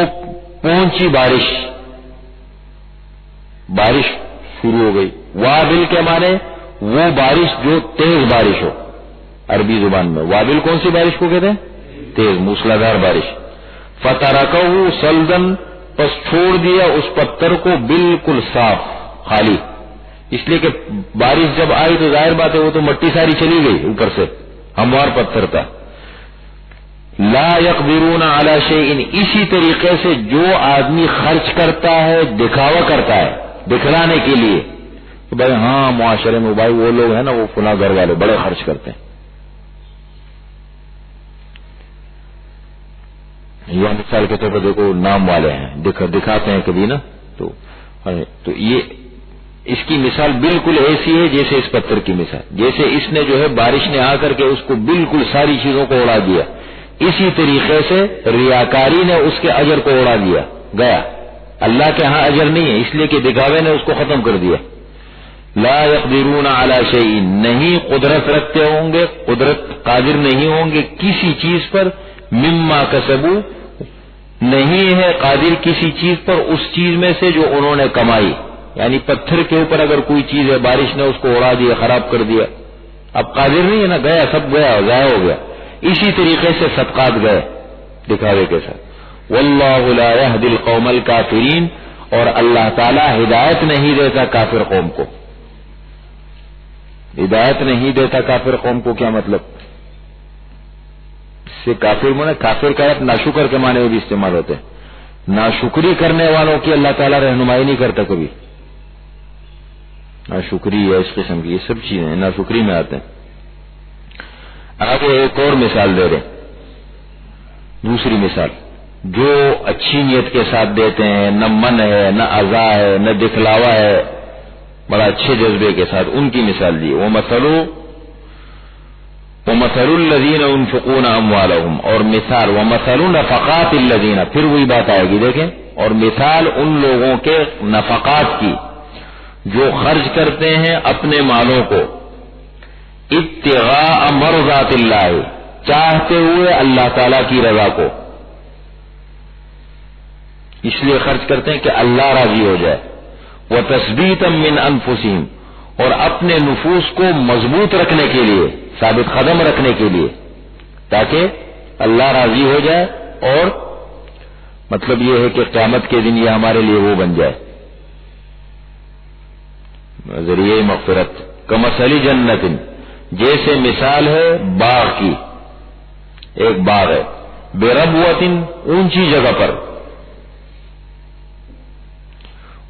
پہنچی بارش شروع ہو گئی. وابل کے معنی وہ بارش جو تیز بارش ہو، عربی زبان میں وابل کون سی بارش کو کہتے ہیں؟ تیز موسلادھار بارش. فَتَرَكَهُ صَلْدًا، پس چھوڑ دیا اس پتھر کو بالکل صاف خالی، اس لیے کہ بارش جب آئی تو ظاہر بات ہے وہ تو مٹی ساری چلی گئی اوپر سے، ہموار پتھر تھا. لا يقدرون على شيء، اسی طریقے سے جو آدمی خرچ کرتا ہے، دکھاوا کرتا ہے دکھلانے کے لیے، تو بھائی ہاں معاشرے میں بھائی وہ لوگ ہیں نا، وہ فلاں گھر والے بڑے خرچ کرتے ہیں. یا مثال کے طور پر دیکھو نام والے ہیں، دکھاتے ہیں کبھی نا، تو یہ اس کی مثال بالکل ایسی ہے جیسے اس پتھر کی مثال، جیسے اس نے جو ہے بارش نے آ کر کے اس کو بالکل ساری چیزوں کو اڑا دیا، اسی طریقے سے ریاکاری نے اس کے اجر کو اڑا دیا گیا. اللہ کے ہاں اجر نہیں ہے، اس لیے کہ دکھاوے نے اس کو ختم کر دیا. لا يقدرون على شيء، نہیں قدرت رکھتے ہوں گے، قدرت قادر نہیں ہوں گے کسی چیز پر، مما کسبوا، نہیں ہے قادر کسی چیز پر اس چیز میں سے جو انہوں نے کمائی. یعنی پتھر کے اوپر اگر کوئی چیز ہے، بارش نے اس کو اڑا دیا، خراب کر دیا، اب قادر نہیں ہے نا، گیا، سب گیا، ضائع ہو گیا. اسی طریقے سے صدقات گئے دکھاوے کے ساتھ. واللہ لا یہدی القوم الکافرین، اور اللہ تعالی ہدایت نہیں دیتا کافر قوم کو. ہدایت نہیں دیتا کافر قوم کو کیا مطلب؟ اس سے کافر میں کافر کا ناشکر کے معنی میں بھی استعمال ہوتے ہیں. ناشکری کرنے والوں کی اللہ تعالیٰ رہنمائی نہیں کرتا کبھی. ناشکری ہے اس قسم کی، یہ سب چیزیں ناشکری میں آتے ہیں. آگے ایک اور مثال دے رہے، دوسری مثال، جو اچھی نیت کے ساتھ دیتے ہیں، نہ من ہے، نہ اذا ہے، نہ دکھلاوا ہے، بڑا اچھے جذبے کے ساتھ، ان کی مثال دی. وَمَثَلُ الَّذِينَ يُنْفِقُونَ أَمْوَالَهُمْ، اور مثال وَمَثَلُ نَفَقَاتِ الَّذِينَ، پھر وہی بات آئے گی دیکھیں، اور مثال ان لوگوں کے نفقات کی جو خرچ کرتے ہیں اپنے مالوں کو، ابتغاء مرضات اللہ، چاہتے ہوئے اللہ تعالی کی رضا کو، اس لیے خرچ کرتے ہیں کہ اللہ راضی ہو جائے. وَتَثْبِيتًا مِّنْ أَنفُسِهِمْ، اور اپنے نفوس کو مضبوط رکھنے کے لیے، ثابت قدم رکھنے کے لیے، تاکہ اللہ راضی ہو جائے، اور مطلب یہ ہے کہ قیامت کے دن یہ ہمارے لیے وہ بن جائے ذریعہ مغفرت. کمثل جنت، جیسے مثال ہے باغ کی، ایک باغ ہے، بربوۃ، اونچی جگہ پر.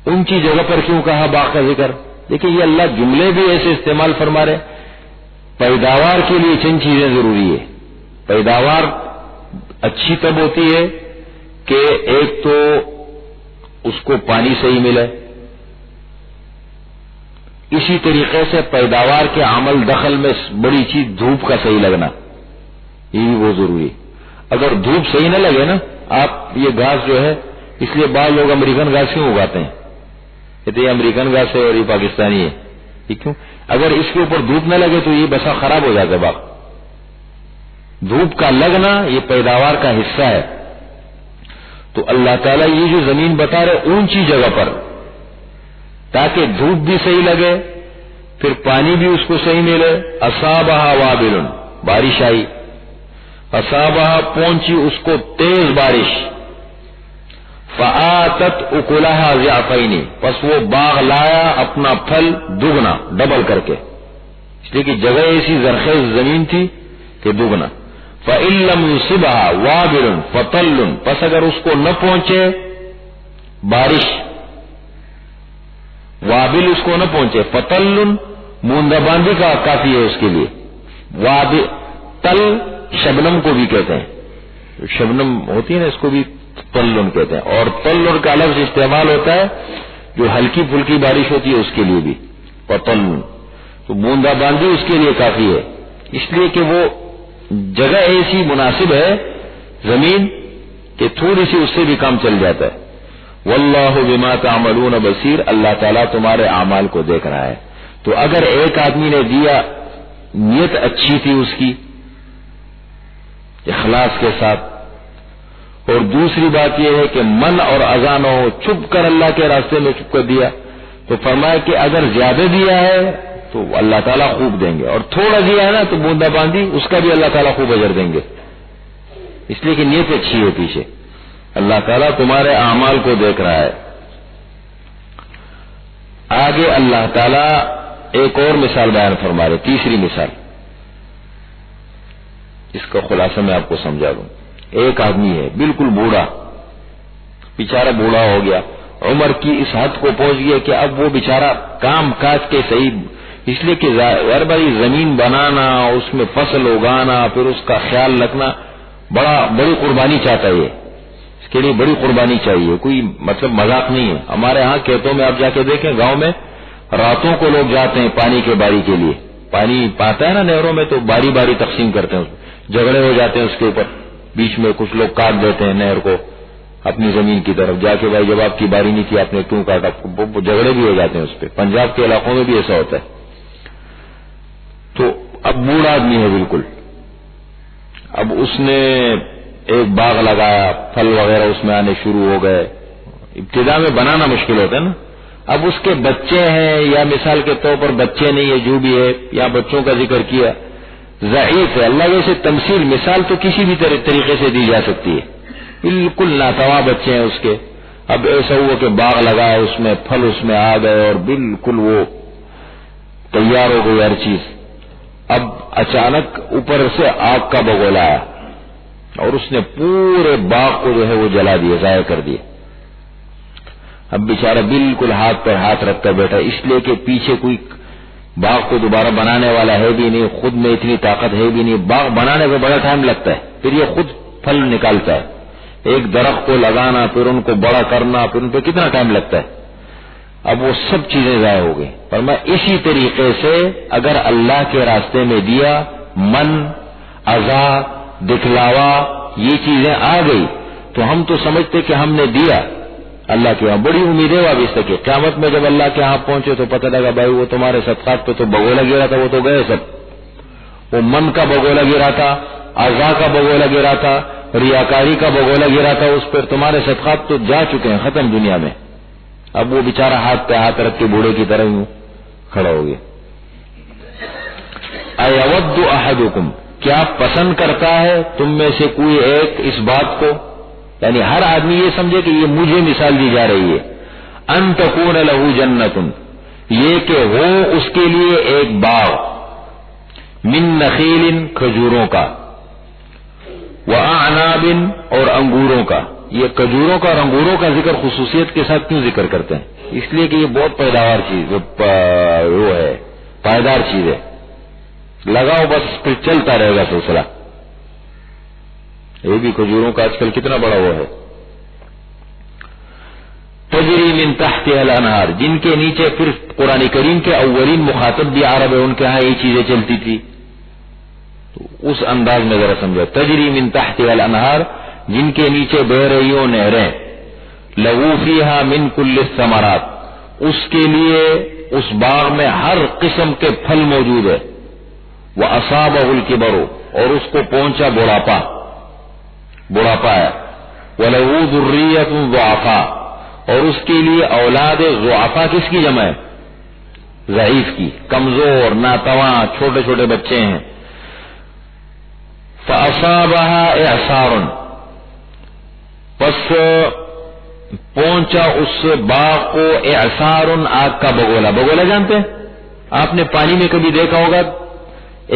اونچی جگہ پر کیوں کہا باغ کا ذکر؟ دیکھیں یہ اللہ جملے بھی ایسے استعمال فرما رہے. پیداوار کے لیے چند چیزیں ضروری ہے. پیداوار اچھی تب ہوتی ہے کہ ایک تو اس کو پانی صحیح ملے، اسی طریقے سے پیداوار کے عمل دخل میں بڑی چیز دھوپ کا صحیح لگنا، یہ بھی بہت ضروری ہے. اگر دھوپ صحیح نہ لگے نا، آپ یہ گھاس جو ہے، اس لیے بعض لوگ امریکن گھاس کیوں اگاتے ہیں، کہتے یہ امریکن گھاس ہے اور یہ پاکستانی ہے، یہ کیوں؟ اگر اس کے اوپر دھوپ نہ لگے تو یہ بسا خراب ہو جاتا ہے باغ. دھوپ کا لگنا یہ پیداوار کا حصہ ہے. تو اللہ تعالیٰ یہ جو زمین بتا رہے اونچی جگہ پر، تاکہ دھوپ بھی صحیح لگے، پھر پانی بھی اس کو صحیح ملے. اصابہا وابل، بارش آئی، اصابہا پہنچی اس کو تیز بارش، فآتت اکلہا ضعفین، پس وہ باغ لایا اپنا پھل دگنا، ڈبل کر کے، اس لیے کہ جگہ ایسی زرخیز زمین تھی کہ دگنا. فإن لم يصبها وابل فطل، پس اگر اس کو نہ پہنچے بارش، وابل اس کو نہ پہنچے، فطل موندا باندی کا کافی ہے اس کے لیے. وابل تل شبنم کو بھی کہتے ہیں، شبنم ہوتی ہے نا، اس کو بھی تلن کہتے ہیں. اور تلن کا لفظ استعمال ہوتا ہے جو ہلکی پھلکی بارش ہوتی ہے اس کے لیے بھی، پتلن. تو بوندا باندی اس کے لیے کافی ہے، اس لیے کہ وہ جگہ ایسی مناسب ہے زمین کہ تھوڑی سی اس سے بھی کام چل جاتا ہے. واللہ بما تعملون بصیر، اللہ تعالیٰ تمہارے اعمال کو دیکھ رہا ہے. تو اگر ایک آدمی نے دیا، نیت اچھی تھی اس کی اخلاص کے ساتھ، اور دوسری بات یہ ہے کہ من اور اذا نہ ہو، چھپ کر اللہ کے راستے میں چھپ کر دیا، تو فرمایا کہ اگر زیادہ دیا ہے تو اللہ تعالیٰ خوب دیں گے، اور تھوڑا دیا ہے نا تو بوندا باندی، اس کا بھی اللہ تعالیٰ خوب اجر دیں گے، اس لیے کہ نیت اچھی ہے پیچھے. اللہ تعالیٰ تمہارے اعمال کو دیکھ رہا ہے. آگے اللہ تعالیٰ ایک اور مثال بیان فرما رہے، تیسری مثال، اس کا خلاصہ میں آپ کو سمجھا دوں. ایک آدمی ہے بالکل بوڑھا، بیچارہ بوڑھا ہو گیا، عمر کی اس حد کو پہنچ گیا کہ اب وہ بیچارہ کام کاج کے صحیح، اس لیے کہ ہر باری زمین بنانا، اس میں فصل اگانا، پھر اس کا خیال رکھنا بڑی قربانی چاہتا ہے. اس کے لیے بڑی قربانی چاہیے، کوئی مطلب مذاق نہیں ہے. ہمارے ہاں کھیتوں میں آپ جا کے دیکھیں، گاؤں میں راتوں کو لوگ جاتے ہیں پانی کے باری کے لیے. پانی پاتا ہے نا نہروں میں، تو باری باری تقسیم کرتے ہیں، جھگڑے ہو جاتے ہیں اس کے اوپر، بیچ میں کچھ لوگ کاٹ دیتے ہیں نہر کو اپنی زمین کی طرف جا کے، بھائی جب آپ کی باری نہیں تھی آپ نے کیوں کاٹا، جھگڑے بھی ہو جاتے ہیں اس پہ. پنجاب کے علاقوں میں بھی ایسا ہوتا ہے. تو اب بوڑھا آدمی ہے بالکل، اب اس نے ایک باغ لگایا، پھل وغیرہ اس میں آنے شروع ہو گئے. ابتدا میں بنانا مشکل ہوتا ہے نا. اب اس کے بچے ہیں یا مثال کے طور پر بچے نہیں ہے جو بھی ہے، یا بچوں کا ذکر کیا، ضعیف ہے. اللہ جیسے تمثیل مثال تو کسی بھی طریقے سے دی جا سکتی ہے. بالکل ناتواں بچے ہیں اس کے. اب ایسا ہوا کہ باغ لگایا، اس میں پھل اس میں آ گئے اور بالکل وہ تیار ہو گئی ہر چیز. اب اچانک اوپر سے آگ کا بگولا آیا اور اس نے پورے باغ کو جو ہے وہ جلا دیا، ضائع کر دیا. اب بیچارہ بالکل ہاتھ پر ہاتھ رکھ کر بیٹھا، اس لیے کہ پیچھے کوئی باغ کو دوبارہ بنانے والا ہے بھی نہیں، خود میں اتنی طاقت ہے بھی نہیں. باغ بنانے میں بڑا ٹائم لگتا ہے، پھر یہ خود پھل نکالتا ہے. ایک درخت کو لگانا، پھر ان کو بڑا کرنا، پھر ان پہ کتنا ٹائم لگتا ہے. اب وہ سب چیزیں ضائع ہو گئی. پر میں اسی طریقے سے اگر اللہ کے راستے میں دیا، من، عزا، دکھلاوا، یہ چیزیں آ گئی تو ہم تو سمجھتے کہ ہم نے دیا. اللہ کے یہاں بڑی امید ہے وابستہ کی. قیامت میں جب اللہ کے ہاں پہنچے تو پتہ لگا بھائی وہ تمہارے صدقات پہ تو بگولا گرا تھا، وہ تو گئے سب. وہ من کا بگولا گرا تھا، عزا کا بگولا گرا تھا، ریاکاری کا بگولا گرا تھا، اس پر تمہارے صدقات تو جا چکے ہیں، ختم دنیا میں. اب وہ بیچارہ ہاتھ پہ ہاتھ رکھ کے بوڑھے کی طرح ہی کھڑا ہو گیا. ایود احدکم، کیا پسند کرتا ہے تم میں سے کوئی ایک اس بات کو، یعنی ہر آدمی یہ سمجھے کہ یہ مجھے مثال دی جا رہی ہے، ان تکون لہ جنت، یہ کہ ہو اس کے لیے ایک باغ، من نخیل، کھجوروں کا، واعناب، اور انگوروں کا. یہ کھجوروں کا اور انگوروں کا ذکر خصوصیت کے ساتھ کیوں ذکر کرتے ہیں؟ اس لیے کہ یہ بہت پیداوار چیز وہ ہے، پائیدار چیز ہے. لگاؤ بس پھر چلتا رہے گا سلسلہ. یہ بھی کھجوروں کا آج کل کتنا بڑا وہ ہے. تجری من تحتها الانہار، جن کے نیچے، پھر قرآن کریم کے اولین مخاطب بھی عرب ہے، ان کے ہاں یہ چیزیں چلتی تھی. تو اس انداز میں ذرا سمجھو. تجری من تحتها الانہار، جن کے نیچے بہ رہی ہوں نہریں، لہو فیہا من کل الثمرات، اس کے لیے اس باغ میں ہر قسم کے پھل موجود ہے. وَأَصَابَهُ الْكِبَرُ، اور اس کو پہنچا بڑھاپا ہے. وَلَهُ ذُرِّيَّةٌ ضُعَفَاء، اور اس کے لیے اولاد ضعفاء کس کی جمع ہے؟ ضعیف کی، کمزور، ناتواں، چھوٹے چھوٹے بچے ہیں. فَأَصَابَهَا إِعْصَارٌ، پس پہنچا اس باغ کو اعصار، آگ کا بگولا. بگولا جانتے ہیں آپ نے؟ پانی میں کبھی دیکھا ہوگا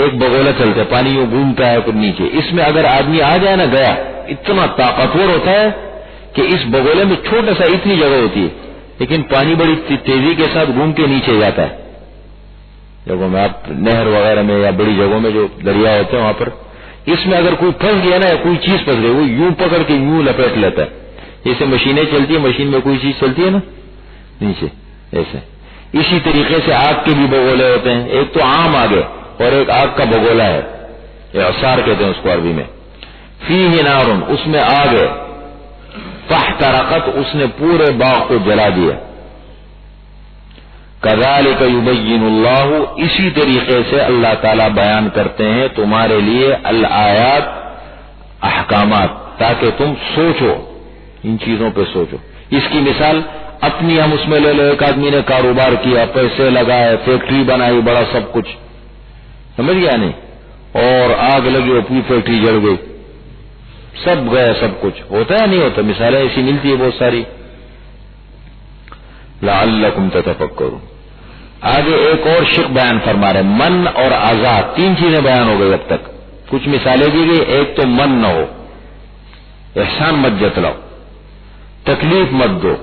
ایک بگولا چلتا ہے، پانی وہ گھومتا ہے پھر نیچے. اس میں اگر آدمی آ جائے نا، گیا، اتنا طاقتور ہوتا ہے کہ اس بگولے میں چھوٹا سا اتنی جگہ ہوتی ہے، لیکن پانی بڑی تیزی کے ساتھ گھوم کے نیچے جاتا ہے. جگہوں میں آپ نہر وغیرہ میں یا بڑی جگہوں میں جو دریا ہوتے ہیں وہاں پر، اس میں اگر کوئی پھنس گیا نا، یا کوئی چیز پھنس گئی، وہ یوں پکڑ کے یوں لپیٹ لیتا ہے. جیسے مشینیں چلتی ہیں، مشین میں کوئی چیز چلتی ہے نا نیچے، ایسے. اسی طریقے سے آگ کے بھی بگولے ہوتے ہیں. ایک تو عام آگے اور ایک آگ کا بگولا ہے، اعصار کہتے ہیں اس کو عربی میں. فیہ نار، اس میں آگ ہے. فاحترقت، اس نے پورے باغ کو جلا دیا. کذالک یبین اللہ، اسی طریقے سے اللہ تعالی بیان کرتے ہیں تمہارے لیے الآیات، احکامات، تاکہ تم سوچو، ان چیزوں پہ سوچو. اس کی مثال اپنی ہم اس میں لے لو. ایک آدمی نے کاروبار کیا، پیسے لگائے، فیکٹری بنائی، بڑا سب کچھ، سمجھ گیا نہیں؟ اور آگ لگی اور پوری فیکٹری جل گئی، سب گیا، سب کچھ. ہوتا ہے نہیں ہوتا؟ مثالیں ایسی ملتی ہے بہت ساری. لعلکم تتفکرون. آگے ایک اور شق بیان فرما رہے، من اور عزا، تین چیزیں بیان ہو گئی اب تک. کچھ مثالیں دی گئی. ایک تو من نہ ہو، احسان مت جتلاؤ، تکلیف مت دو،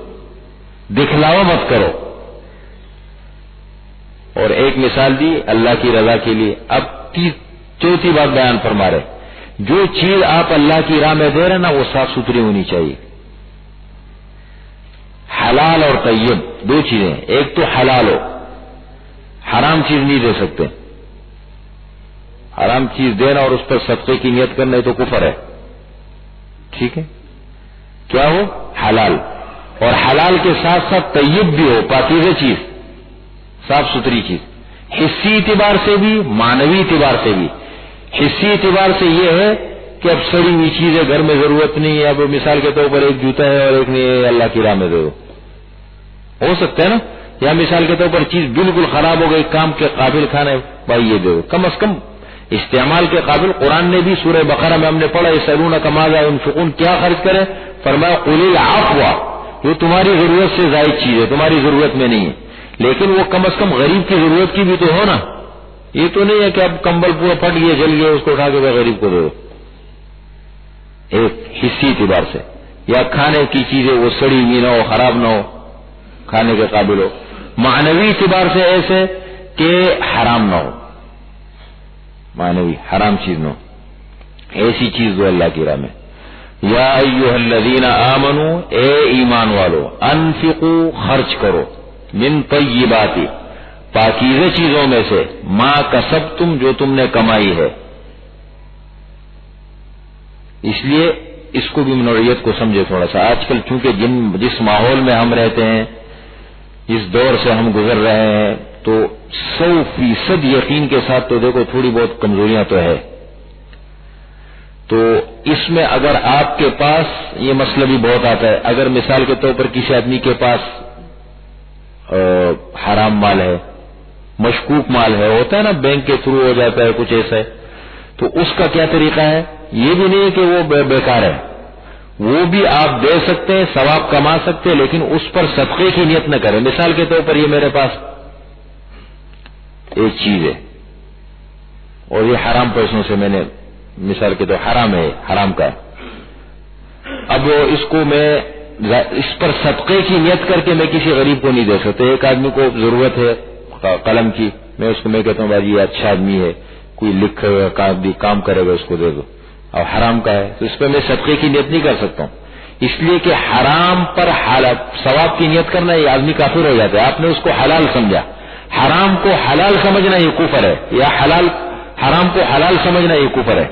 دکھلاوا مت کرو. اور ایک مثال دی اللہ کی رضا کے لیے. اب چوتھی بات بیان فرما رہے، جو چیز آپ اللہ کی راہ میں دے رہے نا وہ صاف ستھری ہونی چاہیے. حلال اور طیب دو چیزیں. ایک تو حلال ہو، حرام چیز نہیں دے سکتے. حرام چیز دینا اور اس پر صدقے کی نیت کرنا یہ تو کفر ہے. ٹھیک ہے؟ کیا ہو؟ حلال. اور حلال کے ساتھ ساتھ طیب بھی ہو، پاکیزہ چیز، صاف ستھری چیز. حصی اعتبار سے بھی، معنوی اعتبار سے بھی. حصی اعتبار سے یہ ہے کہ اب سڑی ہوئی چیز ہے، گھر میں ضرورت نہیں ہے، اب مثال کے طور پر ایک جوتا ہے اور ایک نہیں ہے، اللہ کی راہ میں دے دو، ہو سکتا ہے نا؟ یا مثال کے طور پر چیز بالکل خراب ہو گئی، کام کے قابل کھانا ہے، بھائی یہ دے دو، کم از کم استعمال کے قابل۔ قرآن نے بھی سورہ بقرہ میں ہم نے پڑھا یسألونک ماذا ينفقون، کیا خرچ کرے؟ فرمایا قل العفو، جو تمہاری ضرورت سے زائد چیز ہے، تمہاری ضرورت میں نہیں ہے، لیکن وہ کم از کم غریب کی ضرورت کی بھی تو ہو نا۔ یہ تو نہیں ہے کہ اب کمبل پورا پھٹ گیا جل گیا اس کو اٹھا کے غریب کو دے دو، ایک حصی اعتبار سے، یا کھانے کی چیزیں وہ سڑی ہوئی نہ ہو، خراب نہ ہو، کھانے کے قابل ہو، معنوی اعتبار سے ایسے کہ حرام نہ ہو، معنوی حرام چیز نہ ہو، ایسی چیز دو اللہ کی راہ میں۔ یا ایھا الذین آمنوا، اے ایمان والو، انفقوا، خرچ کرو، من طیبات، پاکیزہ چیزوں میں سے، ما کسبتم، جو تم نے کمائی ہے۔ اس لیے اس کو بھی نوعیت کو سمجھے تھوڑا سا۔ آج کل چونکہ جس ماحول میں ہم رہتے ہیں، جس دور سے ہم گزر رہے ہیں، تو 100% یقین کے ساتھ تو دیکھو تھوڑی بہت کمزوریاں تو ہے، تو اس میں اگر آپ کے پاس، یہ مسئلہ بھی بہت آتا ہے، اگر مثال کے طور پر کسی آدمی کے پاس حرام مال ہے، مشکوک مال ہے، ہوتا ہے نا بینک کے تھرو ہو جاتا ہے کچھ ایسا ہے، تو اس کا کیا طریقہ ہے؟ یہ بھی نہیں ہے کہ وہ بیکار ہے، وہ بھی آپ دے سکتے ہیں، ثواب کما سکتے ہیں، لیکن اس پر صدقے کی نیت نہ کریں۔ مثال کے طور پر یہ میرے پاس ایک چیز ہے اور یہ حرام پیسوں سے میں نے، مثال کے طور حرام ہے، حرام کا ہے، اب اس کو میں اس پر صدقے کی نیت کر کے میں کسی غریب کو نہیں دے سکتے۔ ایک آدمی کو ضرورت ہے قلم کی، میں اس کو میں کہتا ہوں بھائی یہ اچھا آدمی ہے، کوئی لکھے گا کام کرے گا، اس کو دے دو، اور حرام کا ہے تو اس پہ میں صدقے کی نیت نہیں کر سکتا ہوں، اس لیے کہ حرام پر ثواب کی نیت کرنا یہ آدمی کافر ہو جاتا ہے۔ آپ نے اس کو حلال سمجھا، حرام کو حلال سمجھنا یہ کفر ہے، یا حرام کو حلال سمجھنا یہ کفر ہے،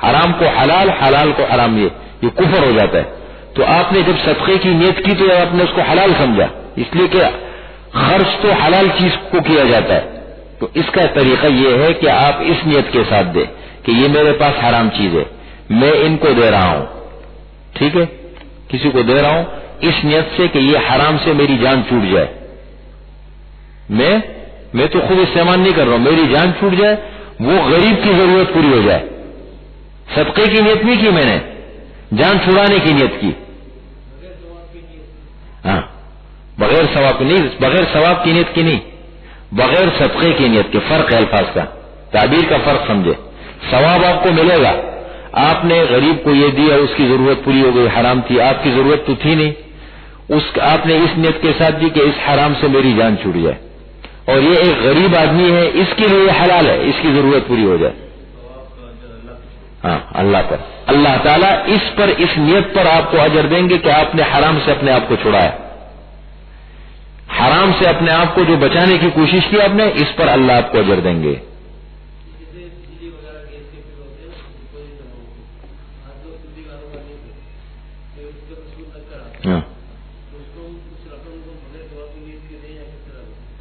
حرام کو حلال، حلال کو حرام، یہ کفر ہو جاتا ہے۔ تو آپ نے جب صدقے کی نیت کی تو آپ نے اس کو حلال سمجھا، اس لیے کہ خرچ تو حلال چیز کو کیا جاتا ہے۔ تو اس کا طریقہ یہ ہے کہ آپ اس نیت کے ساتھ دیں کہ یہ میرے پاس حرام چیز ہے، میں ان کو دے رہا ہوں، ٹھیک ہے، کسی کو دے رہا ہوں اس نیت سے کہ یہ حرام سے میری جان چھوٹ جائے، میں تو خود استعمال نہیں کر رہا ہوں، میری جان چھوٹ جائے، وہ غریب کی ضرورت پوری ہو جائے۔ صدقے کی نیت نہیں کی میں نے، جان چھڑانے کی نیت کی، ہاں، بغیر ثواب کی نہیں، بغیر ثواب کی نیت کی نہیں، بغیر صدقے کی نیت کے، فرق ہے الفاظ کا، تعبیر کا فرق سمجھے۔ ثواب آپ کو ملے گا، آپ نے غریب کو یہ دیا، اس کی ضرورت پوری ہو گئی، حرام تھی، آپ کی ضرورت تو تھی نہیں، آپ نے اس نیت کے ساتھ دی کہ اس حرام سے میری جان چھوٹ جائے، اور یہ ایک غریب آدمی ہے، اس کے لیے حلال ہے، اس کی ضرورت پوری ہو جائے، ہاں، اللہ پر، اللہ تعالیٰ اس پر، اس نیت پر آپ کو اجر دیں گے کہ آپ نے حرام سے اپنے آپ کو چھڑایا، حرام سے اپنے آپ کو جو بچانے کی کوشش کی آپ نے، اس پر اللہ آپ کو اجر دیں گے۔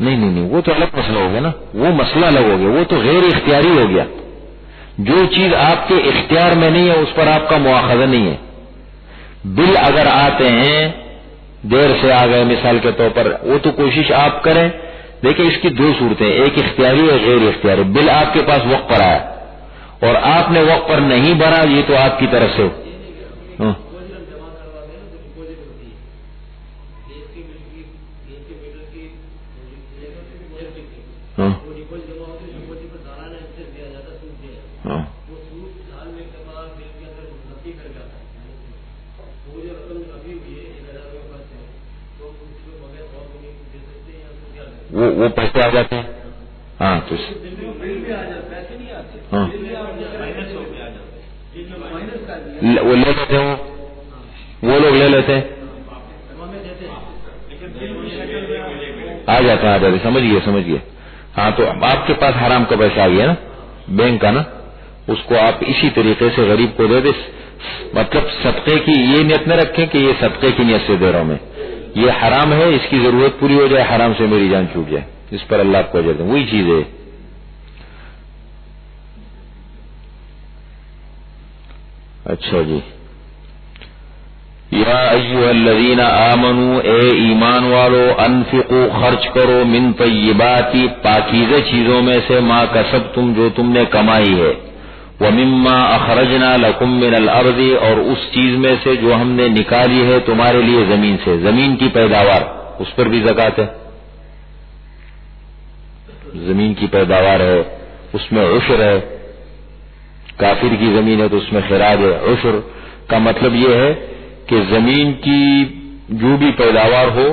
نہیں، وہ تو الگ مسئلہ ہو گیا نا، وہ مسئلہ الگ ہو گیا، وہ تو غیر اختیاری ہو گیا۔ جو چیز آپ کے اختیار میں نہیں ہے اس پر آپ کا مواخذہ نہیں ہے۔ بل اگر آتے ہیں، دیر سے آ گئے مثال کے طور پر، وہ تو کوشش آپ کریں، دیکھیں اس کی دو صورتیں، ایک اختیاری اور غیر اختیاری۔ بل آپ کے پاس وقت پر آیا اور آپ نے وقت پر نہیں بھرا، یہ تو آپ کی طرف سے وہ پیسے آ جاتے ہیں، ہاں، تو ہاں وہ لے لیتے ہیں، وہ لوگ لے لیتے ہیں، آ جاتے ہیں، سمجھ گئے، ہاں، تو آپ کے پاس حرام کا پیسہ آ گیا نا، بینک کا نا، اس کو آپ اسی طریقے سے غریب کو دے دیں، مطلب صدقے کی یہ نیت نہ رکھیں کہ یہ صدقے کی نیت سے دے رہا ہوں میں، یہ حرام ہے، اس کی ضرورت پوری ہو جائے، حرام سے میری جان چھوٹ جائے، اس پر اللہ آپ کو اجر دیں، وہی چیز ہے۔ اچھا جی. یا ایھا الذین آمنوا، اے ایمان والو، انفقوا، خرچ کرو، من طیبات، پاکیزہ چیزوں میں سے، ما کسبتم، جو تم نے کمائی ہے، ومما اخرجنا لکم من الارض، اور اس چیز میں سے جو ہم نے نکالی ہے تمہارے لیے زمین سے، زمین کی پیداوار، اس پر بھی زکوٰۃ ہے. زمین کی پیداوار ہے، اس میں عشر ہے. کافر کی زمین ہے تو اس میں خراج ہے. عشر کا مطلب یہ ہے کہ زمین کی جو بھی پیداوار ہو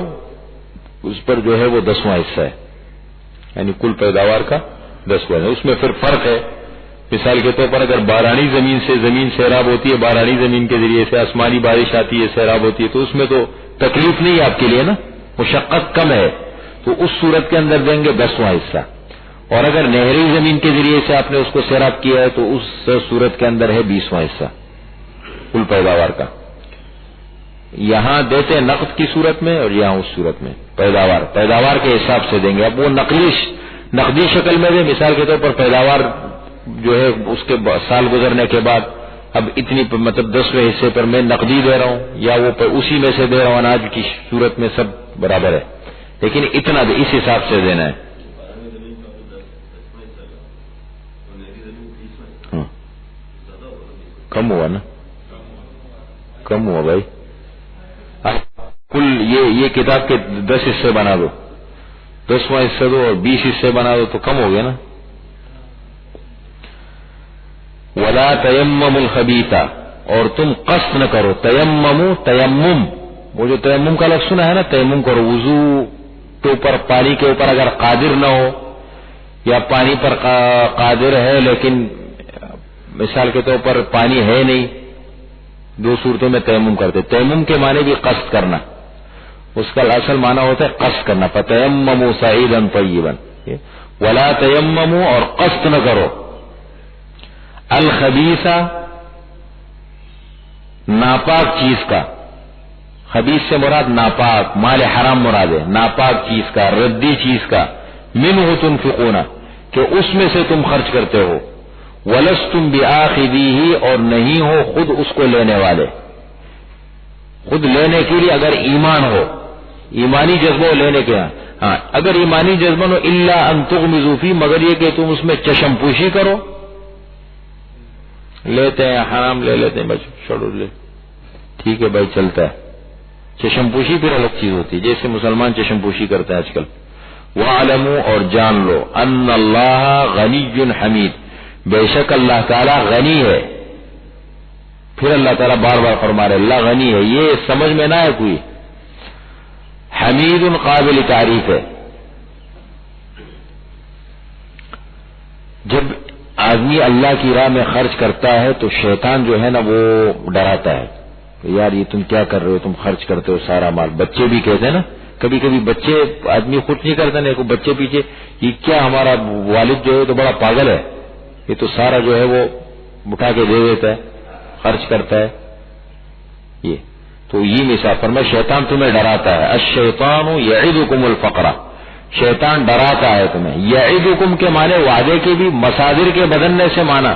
اس پر جو ہے وہ 10واں حصہ ہے، یعنی کل پیداوار کا 10واں ہے. اس میں پھر فرق ہے. مثال کے طور پر اگر بارانی زمین سے زمین سیراب ہوتی ہے، بارانی زمین کے ذریعے سے آسمانی بارش آتی ہے، سیراب ہوتی ہے، تو اس میں تو تکلیف نہیں ہے آپ کے لیے نا، مشقت کم ہے، تو اس صورت کے اندر دیں گے 10واں حصہ. اور اگر نہری زمین کے ذریعے سے آپ نے اس کو سیراب کیا ہے تو اس صورت کے اندر ہے 20واں حصہ کل پیداوار کا. یہاں دیتے ہیں نقد کی صورت میں اور یہاں اس صورت میں پیداوار کے حساب سے دیں گے. اب وہ نقدی شکل میں دے، مثال کے طور پر پیداوار جو ہے اس کے سال گزرنے کے بعد اب اتنی مطلب 10ویں حصے پر میں نقدی دے رہا ہوں یا وہ اسی میں سے دے رہا ہوں، اناج کی صورت میں سب برابر ہے، لیکن اتنا اس حساب سے دینا ہے. کم ہوا نا، کم ہوا بھائی. کل یہ کتاب کے 10 حصے بنا دو، 10واں حصہ دو اور 20 حصے بنا دو تو کم ہو گیا نا. ولا تیمم الخبیث، اور تم قصد نہ کرو. تیمم، وہ جو تیمم کا لفظ سنا ہے نا، تیمم کرو، وضو کے اوپر، پانی کے اوپر اگر قادر نہ ہو یا پانی پر قادر ہے لیکن مثال کے طور پر پانی ہے نہیں، دو صورتوں میں تیمم کرتے. تیمم کے معنی بھی قصد کرنا، اس کا اصل معنی ہوتا ہے قصد کرنا. فتیمموا صعیدا طیبا، ولا تیمموا، اور قصد نہ کرو. الخبیث، ناپاک چیز کا. خبیث سے مراد ناپاک، مال حرام مراد ہے، ناپاک چیز کا، ردی چیز کا. منہ تنفقون، کہ اس میں سے تم خرچ کرتے ہو. ولستم بآخذیہ، اور نہیں ہو خود اس کو لینے والے. خود لینے کے لیے اگر ایمان ہو، ایمانی جذبہ لینے کے، ہاں اگر ایمانی جذبہ ہو، الا ان تغمضوا فیہ، مگر یہ کہ تم اس میں چشم پوشی کرو. لیتے ہیں حرام لے لیتے ہیں، بس چھوڑو، لے ٹھیک ہے بھائی چلتا ہے. چشم پوشی پھر الگ چیز ہوتی ہے، جیسے مسلمان چشم پوشی کرتے ہیں آج کل. وَاعْلَمُوا، اور جان لو، ان اللہ غنی حمید، بے شک اللہ تعالی غنی ہے. پھر اللہ تعالیٰ بار بار فرما رہے اللہ غنی ہے، یہ سمجھ میں نہ ہے کوئی. حمید قابل تعریف ہے. جب آدمی اللہ کی راہ میں خرچ کرتا ہے تو شیطان جو ہے نا وہ ڈراتا ہے، یار یہ تم کیا کر رہے ہو، تم خرچ کرتے ہو سارا مال. بچے بھی کہتے ہیں نا، کبھی کبھی بچے، آدمی خود نہیں کرتا نا، بچے پیچھے یہ کیا ہمارا والد جو ہے تو بڑا پاگل ہے، یہ تو سارا جو ہے وہ اٹھا کے دے دیتا ہے، خرچ کرتا ہے. یہ تو یہ مثال فرمایا شیطان تمہیں ڈراتا ہے. الشیطان یعدکم الفقر، شیطان ڈراتا ہے تمہیں. یعدکم کے معنی وعدے کے بھی، مصادر کے بدلنے سے معنی.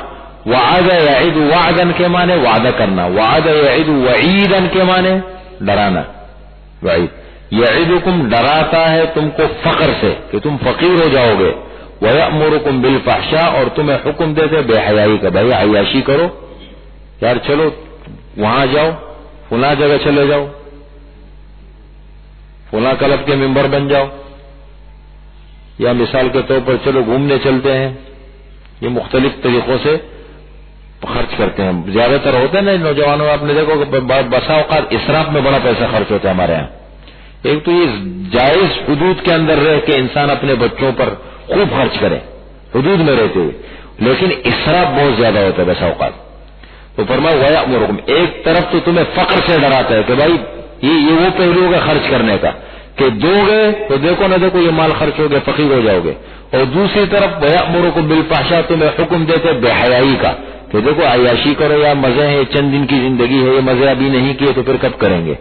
وعد یعد وعدا کے معنی وعدہ کرنا، وعد یعد وعیدا کے معنی ڈرانا، وعید. یعدکم ڈراتا ہے تم کو فقر سے کہ تم فقیر ہو جاؤ گے. وَيَأْمُرُكُمْ بِالْفَحْشَاءِ، اور تمہیں حکم دیتے بے حیائی کا، بھائی عیاشی کرو، یار چلو وہاں جاؤ، فلاں جگہ چلے جاؤ، فلاں کلب کے ممبر بن جاؤ، یا مثال کے طور پر چلو گھومنے چلتے ہیں. یہ مختلف طریقوں سے خرچ کرتے ہیں. زیادہ تر ہوتا ہے نا نوجوانوں، آپ نے دیکھو کہ بسا اوقات اسراف میں بڑا پیسہ خرچ ہوتا ہے ہمارے یہاں. ایک تو یہ جائز حدود کے اندر رہ کے انسان اپنے بچوں پر خوب خرچ کرے حدود میں رہتے ہوئے، لیکن اسراف بہت زیادہ ہوتا ہے بسا اوقات. تو فرمایا وَيَأْمُرُكُمْ، ایک طرف تو تمہیں فقر سے ڈراتا ہے کہ بھائی یہ وہ پہلو ہوگا خرچ کرنے کا کہ دو گے تو دیکھو نہ دیکھو یہ مال خرچ ہو گیا، فقیر ہو جاؤ گے. اور دوسری طرف وَيَأْمُرُكُمْ بِالْفَحْشَاءِ، تمہیں حکم دیتے بے حیائی کا کہ دیکھو عیاشی کرو، یا مزے ہیں، چند دن کی زندگی ہے، یہ مزے ابھی نہیں کیے تو پھر کب کریں گے.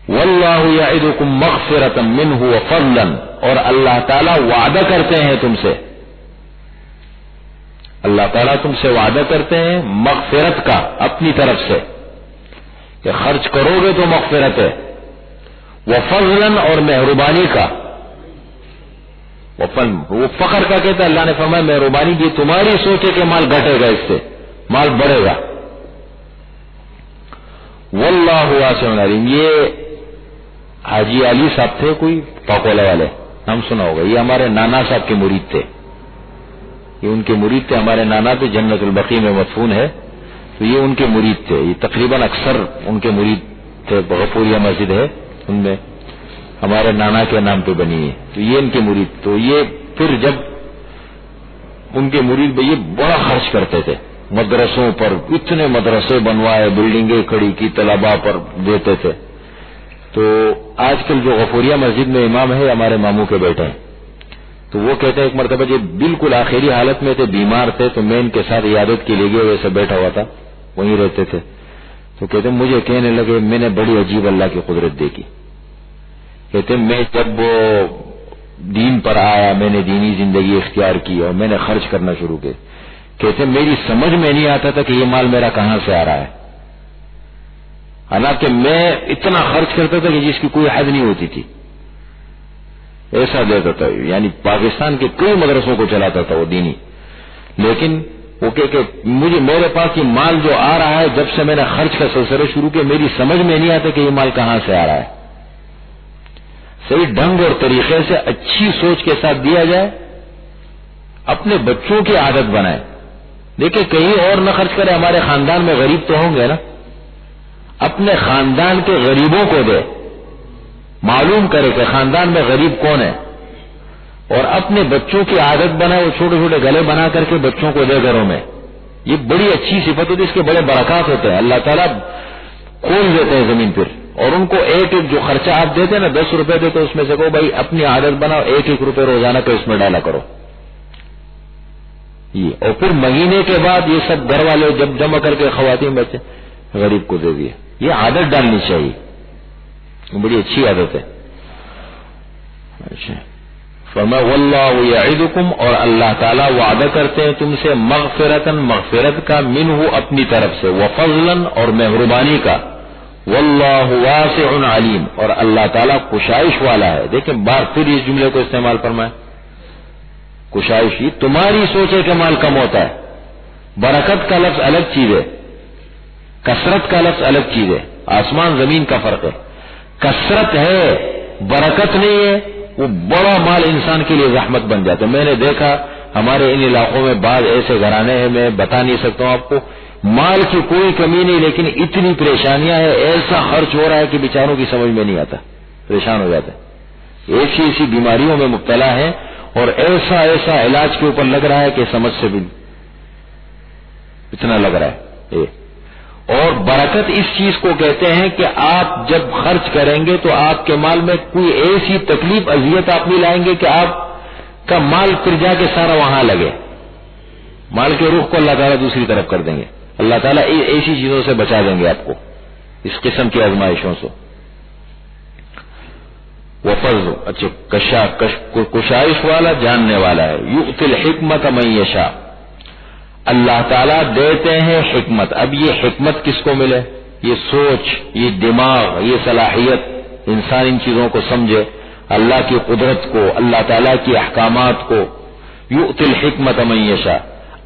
وَاللَّهُ يَعِدُكُمْ مَغْفِرَةً مِّنْهُ وَفَضْلًا، اور اللہ تعالیٰ وعدہ کرتے ہیں تم سے اللہ تعالیٰ تم سے وعدہ کرتے ہیں مغفرت کا اپنی طرف سے کہ خرچ کرو گے تو مغفرت ہے، وفضلاً اور مہربانی کا، وہ فخر کا کہتا ہے، اللہ نے فرمایا مہربانی کی، تمہاری سوچ ہے کہ مال گھٹے گا، اس سے مال بڑھے گا۔ واللہ واسع علیم، یہ حاجی علی صاحب تھے کوئی پاکولہ والے، ہم سنا ہوگا، یہ ہمارے نانا صاحب کے مرید تھے، یہ ان کے مرید تھے، ہمارے نانا تو جنت البقیع میں مدفون ہے، تو یہ ان کے مرید تھے، یہ تقریباً اکثر ان کے مرید تھے، غفوریہ مسجد ہے ان میں ہمارے نانا کے نام پہ بنی ہے، تو یہ ان کے مرید، تو یہ پھر جب ان کے مرید یہ بڑا خرچ کرتے تھے مدرسوں پر، اتنے مدرسے بنوائے، بلڈنگیں کھڑی کی، طلباء پر دیتے تھے۔ تو آج کل جو غفوریہ مسجد میں امام ہے ہمارے ماموں کے بیٹے ہیں، تو وہ کہتے ہیں ایک مرتبہ یہ بالکل آخری حالت میں تھے، بیمار تھے، تو میں ان کے ساتھ عیادت کے لیے گئے، ویسے بیٹھا ہوا تھا، وہیں رہتے تھے، تو کہتے ہیں مجھے کہنے لگے میں نے بڑی عجیب اللہ کی قدرت دیکھی، کہتے ہیں میں جب دین پر آیا، میں نے دینی زندگی اختیار کی اور میں نے خرچ کرنا شروع کیا، کہتے ہیں میری سمجھ میں نہیں آتا تھا کہ یہ مال میرا کہاں سے آ رہا ہے، حالانکہ میں اتنا خرچ کرتا تھا کہ جس کی کوئی حد نہیں ہوتی تھی، ایسا دیتا تھا، یعنی پاکستان کے کئی مدرسوں کو چلاتا تھا وہ دینی، لیکن وہ کہ مجھے میرے پاس یہ مال جو آ رہا ہے، جب سے میں نے خرچ کا سلسلہ شروع کیا میری سمجھ میں نہیں آتا کہ یہ مال کہاں سے آ رہا ہے۔ صحیح ڈھنگ اور طریقے سے اچھی سوچ کے ساتھ دیا جائے، اپنے بچوں کی عادت بنائے، دیکھیں کہیں اور نہ خرچ کرے، ہمارے خاندان میں غریب تو ہوں گے نا، اپنے خاندان کے غریبوں کو دے، معلوم کرے کہ خاندان میں غریب کون ہے، اور اپنے بچوں کی عادت بنائے، وہ چھوٹے چھوٹے گلے بنا کر کے بچوں کو دے گھروں میں، یہ بڑی اچھی صفت ہوتی ہے، اس کے بڑے برکات ہوتے ہیں، اللہ تعالیٰ کھول دیتے ہیں زمین پر، اور ان کو ایک ایک جو خرچہ آپ دیتے ہیں نا، 10 روپے دیتے اس میں سے کہو بھائی اپنی عادت بناؤ، 1 روپے روزانہ کا اس میں ڈالا کرو، یہ، اور پھر مہینے کے بعد یہ سب گھر والے جب جمع کر کے خواتین بچے غریب کو دے دیے، یہ عادت ڈالنی چاہیے، بڑی اچھی عادت ہے۔ اچھا فرمایا واللہ یعدکم، اور اللہ تعالیٰ وعدہ کرتے ہیں تم سے مغفرتاً، مغفرت کا، منہ اپنی طرف سے، وفضلاً اور مہربانی کا، واللہ واسع علیم، اور اللہ تعالیٰ کشائش والا ہے۔ دیکھیں بار پھر اس جملے کو استعمال فرمائے، کشائش، یہ تمہاری سوچ ہے کہ مال کم ہوتا ہے، برکت کا لفظ الگ چیز ہے، کثرت کا لفظ الگ چیز ہے، آسمان زمین کا فرق ہے، کثرت ہے برکت نہیں ہے، وہ بڑا مال انسان کے لیے زحمت بن جاتا ہے۔ میں نے دیکھا ہمارے ان علاقوں میں بعض ایسے گھرانے ہیں، میں بتا نہیں سکتا ہوں آپ کو، مال کی کوئی کمی نہیں لیکن اتنی پریشانیاں ہیں، ایسا خرچ ہو رہا ہے کہ بیچاروں کی سمجھ میں نہیں آتا، پریشان ہو جاتا ہے، ایسی ایسی بیماریوں میں مبتلا ہے، اور ایسا ایسا علاج کے اوپر لگ رہا ہے کہ سمجھ سے بھی اتنا لگ رہا ہے۔ اور برکت اس چیز کو کہتے ہیں کہ آپ جب خرچ کریں گے تو آپ کے مال میں کوئی ایسی تکلیف اذیت آپ نہیں لائیں گے کہ آپ کا مال پھر جا کے سارا وہاں لگے، مال کے رخ کو اللہ تعالیٰ دوسری طرف کر دیں گے، اللہ تعالیٰ ایسی چیزوں سے بچا دیں گے آپ کو، اس قسم کی آزمائشوں سے۔ وفضل، اچھا کشائش والا، جاننے والا ہے، یؤتی الحکمت من یشاء، اللہ تعالیٰ دیتے ہیں حکمت۔ اب یہ حکمت کس کو ملے؟ یہ سوچ، یہ دماغ، یہ صلاحیت، انسان ان چیزوں کو سمجھے، اللہ کی قدرت کو، اللہ تعالیٰ کی احکامات کو۔ یؤتی الحکمت من یشاء،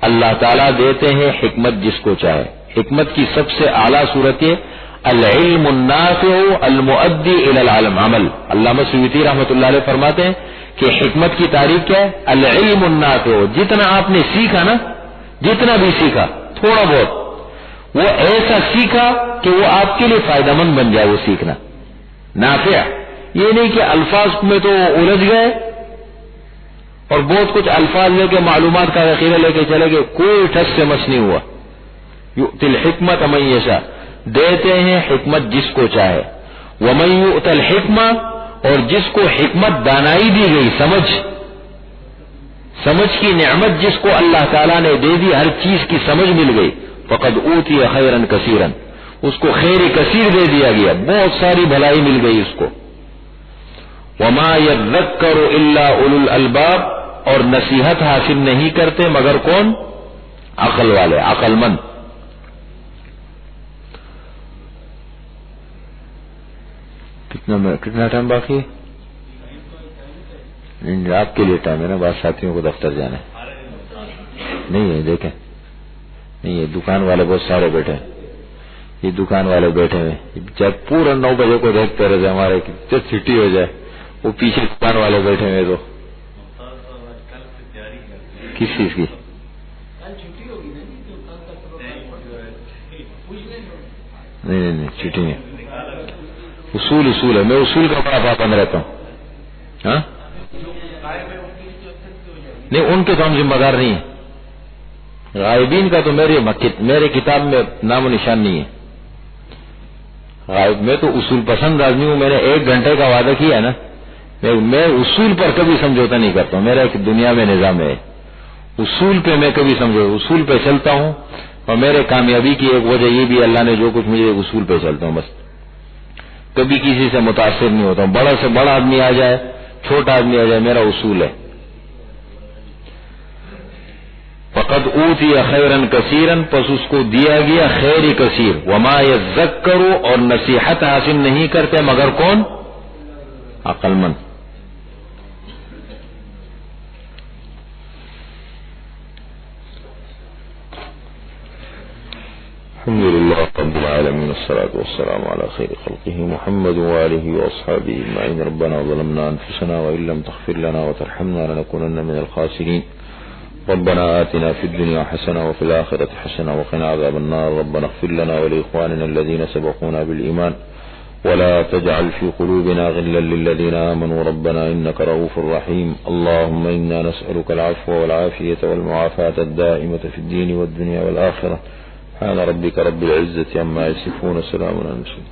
اللہ تعالیٰ دیتے ہیں حکمت جس کو چاہے۔ حکمت کی سب سے اعلیٰ صورت یہ العلم النافع المؤدی الی العلم عمل۔ علامہ سیوطی رحمۃ اللہ علیہ فرماتے ہیں کہ حکمت کی تعریف کیا ہے؟ العلم النافع، جتنا آپ نے سیکھا نا، جتنا بھی سیکھا تھوڑا بہت، وہ ایسا سیکھا کہ وہ آپ کے لیے فائدہ مند بن جائے، وہ سیکھنا نافع، یہ نہیں کہ الفاظ میں تو الجھ گئے اور بہت کچھ الفاظ لے کے معلومات کا ذخیرہ لے کے چلے گئے، کوئی ٹھس سے مس نہیں ہوا۔ یؤتی الحکمت من یشاء، دیتے ہیں حکمت جس کو چاہے۔ ومن یؤت الحکمہ، اور جس کو حکمت دانائی دی گئی، سمجھ کی نعمت جس کو اللہ تعالیٰ نے دے دی، ہر چیز کی سمجھ مل گئی، فقد اوتی خیرا کثیرا، اس کو خیر کثیر دے دیا گیا، بہت ساری بھلائی مل گئی اس کو۔ وما یذکر الا اولو الالباب، اور نصیحت حاصل نہیں کرتے مگر کون؟ عقل والے، عقل مند. کتنا ٹائم باقی ہے؟ آپ کے لیے ٹائم ہے نا، بعض ساتھیوں کو دفتر جانا ہے. نہیں ہے، دیکھیں نہیں ہے، دکان والے بہت سارے بیٹھے ہیں، یہ دکان والے بیٹھے ہیں، جب پورا 9 بجے کو دیکھتے رہتے ہمارے جب چھٹی ہو جائے، وہ پیچھے دکان والے بیٹھے ہوئے. تو کس چیز کی؟ نہیں چھٹی نہیں، اصول ہے، میں اصول کا بڑا پابند رہتا ہوں. ہاں نہیں، ان کے تو ہم ذمہ دار نہیں ہیں. غائبین کا تو میرے کتاب میں نام و نشان نہیں ہے. غائب میں تو اصول پسند آدمی ہوں. میں نے 1 گھنٹے کا وعدہ کیا ہے نا، میں اصول پر کبھی سمجھوتا نہیں کرتا ہوں. میرا ایک دنیا میں نظام ہے، اصول پہ میں کبھی اصول پہ چلتا ہوں. اور میرے کامیابی کی ایک وجہ یہ بھی اللہ نے جو کچھ مجھے اصول پہ چلتا ہوں، بس کبھی کسی سے متاثر نہیں ہوتا ہوں. بڑا سے بڑا آدمی آ جائے، چھوٹا آدمی آ جائے، میرا اصول ہے. فقد اوتی خیرا کثیرا، پس اس کو دیا گیا خیر کثیر. وما یذکر، اور نصیحت حاصل نہیں کرتے مگر کون؟ عقل مند. الحمد لله رب العالمين، والصلاة والسلام على خير خلقه محمد وآله وأصحابه أجمعين. ربنا ظلمنا أنفسنا وإن لم تغفر لنا وترحمنا لنكونن من الخاسرين. ربنا آتنا في الدنيا حسنة وفي الآخرة حسنة وقنا عذاب النار. ربنا اغفر لنا ولإخواننا الذين سبقونا بالإيمان ولا تجعل في قلوبنا غلا للذين آمنوا ربنا إنك رؤوف رحيم. اللهم إنا نسألك العفو والعافية والمعافاة الدائمة في الدين والدنيا والآخرة. سبحان ربك رب العزة عما يصفون، سلام على المرسلين.